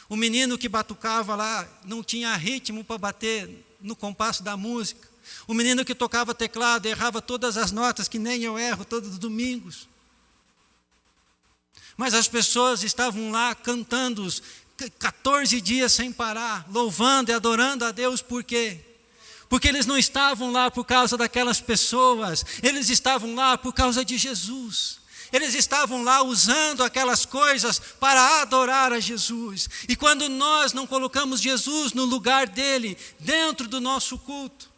O menino que batucava lá não tinha ritmo para bater no compasso da música. O menino que tocava teclado errava todas as notas, que nem eu erro todos os domingos. Mas as pessoas estavam lá cantando 14 dias sem parar, louvando e adorando a Deus. Por quê? Porque eles não estavam lá por causa daquelas pessoas, eles estavam lá por causa de Jesus. Eles estavam lá usando aquelas coisas para adorar a Jesus. E quando nós não colocamos Jesus no lugar dele, dentro do nosso culto,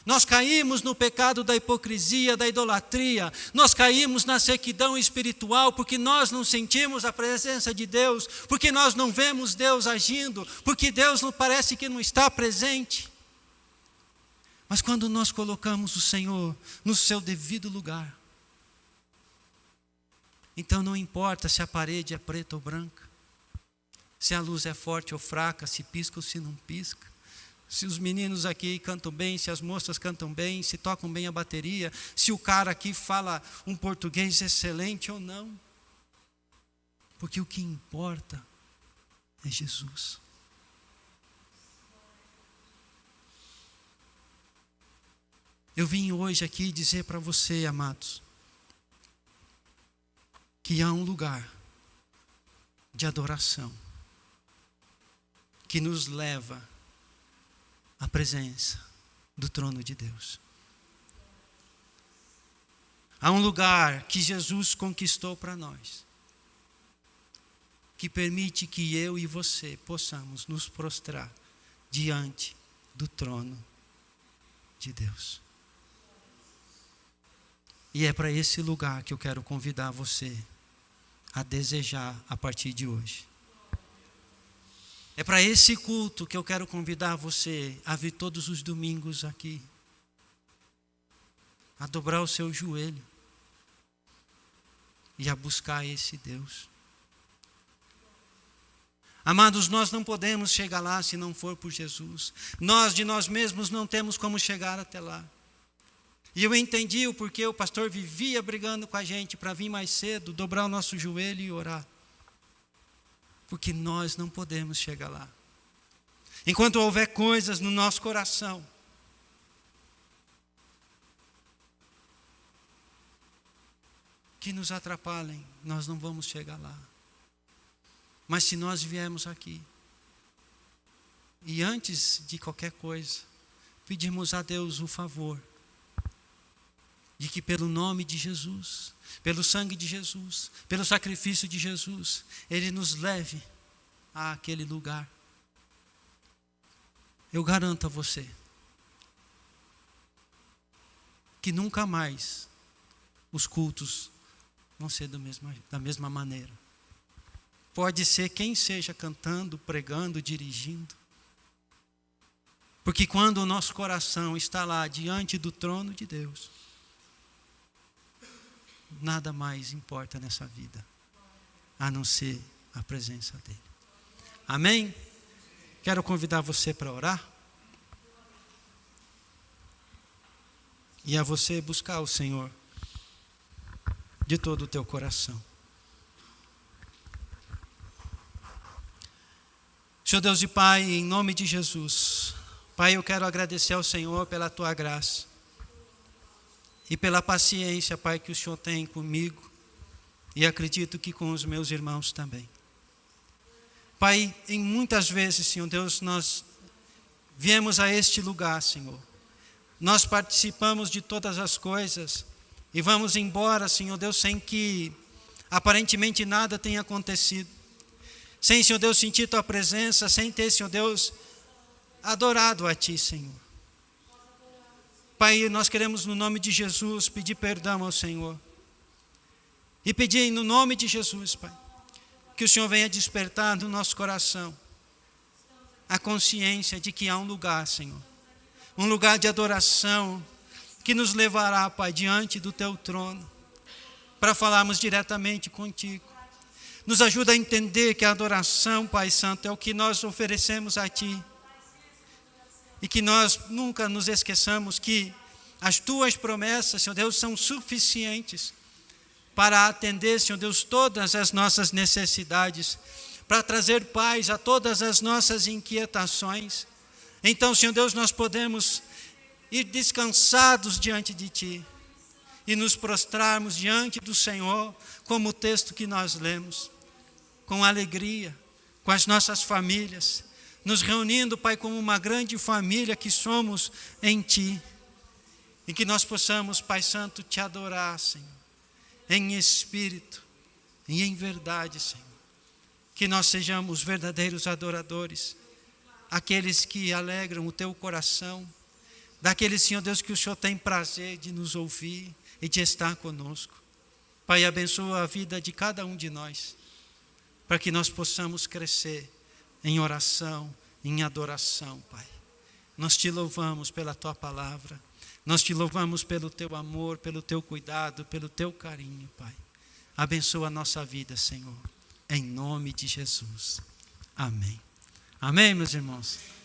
nós caímos no pecado da hipocrisia, da idolatria. Nós caímos na sequidão espiritual, porque nós não sentimos a presença de Deus, porque nós não vemos Deus agindo, porque Deus não parece que não está presente. Mas quando nós colocamos o Senhor no seu devido lugar, então não importa se a parede é preta ou branca, se a luz é forte ou fraca, se pisca ou se não pisca, Se os meninos aqui cantam bem, se as moças cantam bem, se tocam bem a bateria, se o cara aqui fala um português excelente ou não. Porque o que importa é Jesus. Eu vim hoje aqui dizer para você, amados, que há um lugar de adoração que nos leva à presença do trono de Deus. Há um lugar que Jesus conquistou para nós, que permite que eu e você possamos nos prostrar diante do trono de Deus. E é para esse lugar que eu quero convidar você a desejar a partir de hoje. É para esse culto que eu quero convidar você a vir todos os domingos aqui, a dobrar o seu joelho e a buscar esse Deus. Amados, nós não podemos chegar lá se não for por Jesus. Nós de nós mesmos não temos como chegar até lá. E eu entendi o porquê o pastor vivia brigando com a gente para vir mais cedo, dobrar o nosso joelho e orar. Porque nós não podemos chegar lá. Enquanto houver coisas no nosso coração que nos atrapalhem, nós não vamos chegar lá. Mas se nós viermos aqui, e antes de qualquer coisa, pedirmos a Deus o favor, de que pelo nome de Jesus, pelo sangue de Jesus, pelo sacrifício de Jesus, Ele nos leve àquele lugar. Eu garanto a você que nunca mais os cultos vão ser da mesma maneira. Pode ser quem seja cantando, pregando, dirigindo. Porque quando o nosso coração está lá diante do trono de Deus, nada mais importa nessa vida, a não ser a presença dEle. Amém? Quero convidar você para orar. E a você buscar o Senhor de todo o teu coração. Senhor Deus e Pai, em nome de Jesus, Pai, eu quero agradecer ao Senhor pela Tua graça e pela paciência, Pai, que o Senhor tem comigo e acredito que com os meus irmãos também. Pai, em muitas vezes, Senhor Deus, nós viemos a este lugar, Senhor. Nós participamos de todas as coisas e vamos embora, Senhor Deus, sem que aparentemente nada tenha acontecido. Sem, Senhor Deus, sentir Tua presença, sem ter, Senhor Deus, adorado a Ti, Senhor. Pai, nós queremos no nome de Jesus pedir perdão ao Senhor. E pedir no nome de Jesus, Pai, que o Senhor venha despertar no nosso coração a consciência de que há um lugar, Senhor. Um lugar de adoração que nos levará, Pai, diante do Teu trono, para falarmos diretamente contigo. Nos ajuda a entender que a adoração, Pai Santo, é o que nós oferecemos a Ti. E que nós nunca nos esqueçamos que as Tuas promessas, Senhor Deus, são suficientes para atender, Senhor Deus, todas as nossas necessidades, para trazer paz a todas as nossas inquietações. Então, Senhor Deus, nós podemos ir descansados diante de Ti e nos prostrarmos diante do Senhor, como o texto que nós lemos, com alegria, com as nossas famílias, nos reunindo, Pai, como uma grande família que somos em Ti, e que nós possamos, Pai Santo, Te adorar, Senhor, em espírito e em verdade, Senhor. Que nós sejamos verdadeiros adoradores, aqueles que alegram o Teu coração, daqueles, Senhor Deus, que o Senhor tem prazer de nos ouvir e de estar conosco. Pai, abençoa a vida de cada um de nós, para que nós possamos crescer em oração, em adoração, Pai. Nós Te louvamos pela Tua palavra, nós Te louvamos pelo Teu amor, pelo Teu cuidado, pelo Teu carinho, Pai. Abençoa a nossa vida, Senhor, em nome de Jesus. Amém. Amém, meus irmãos.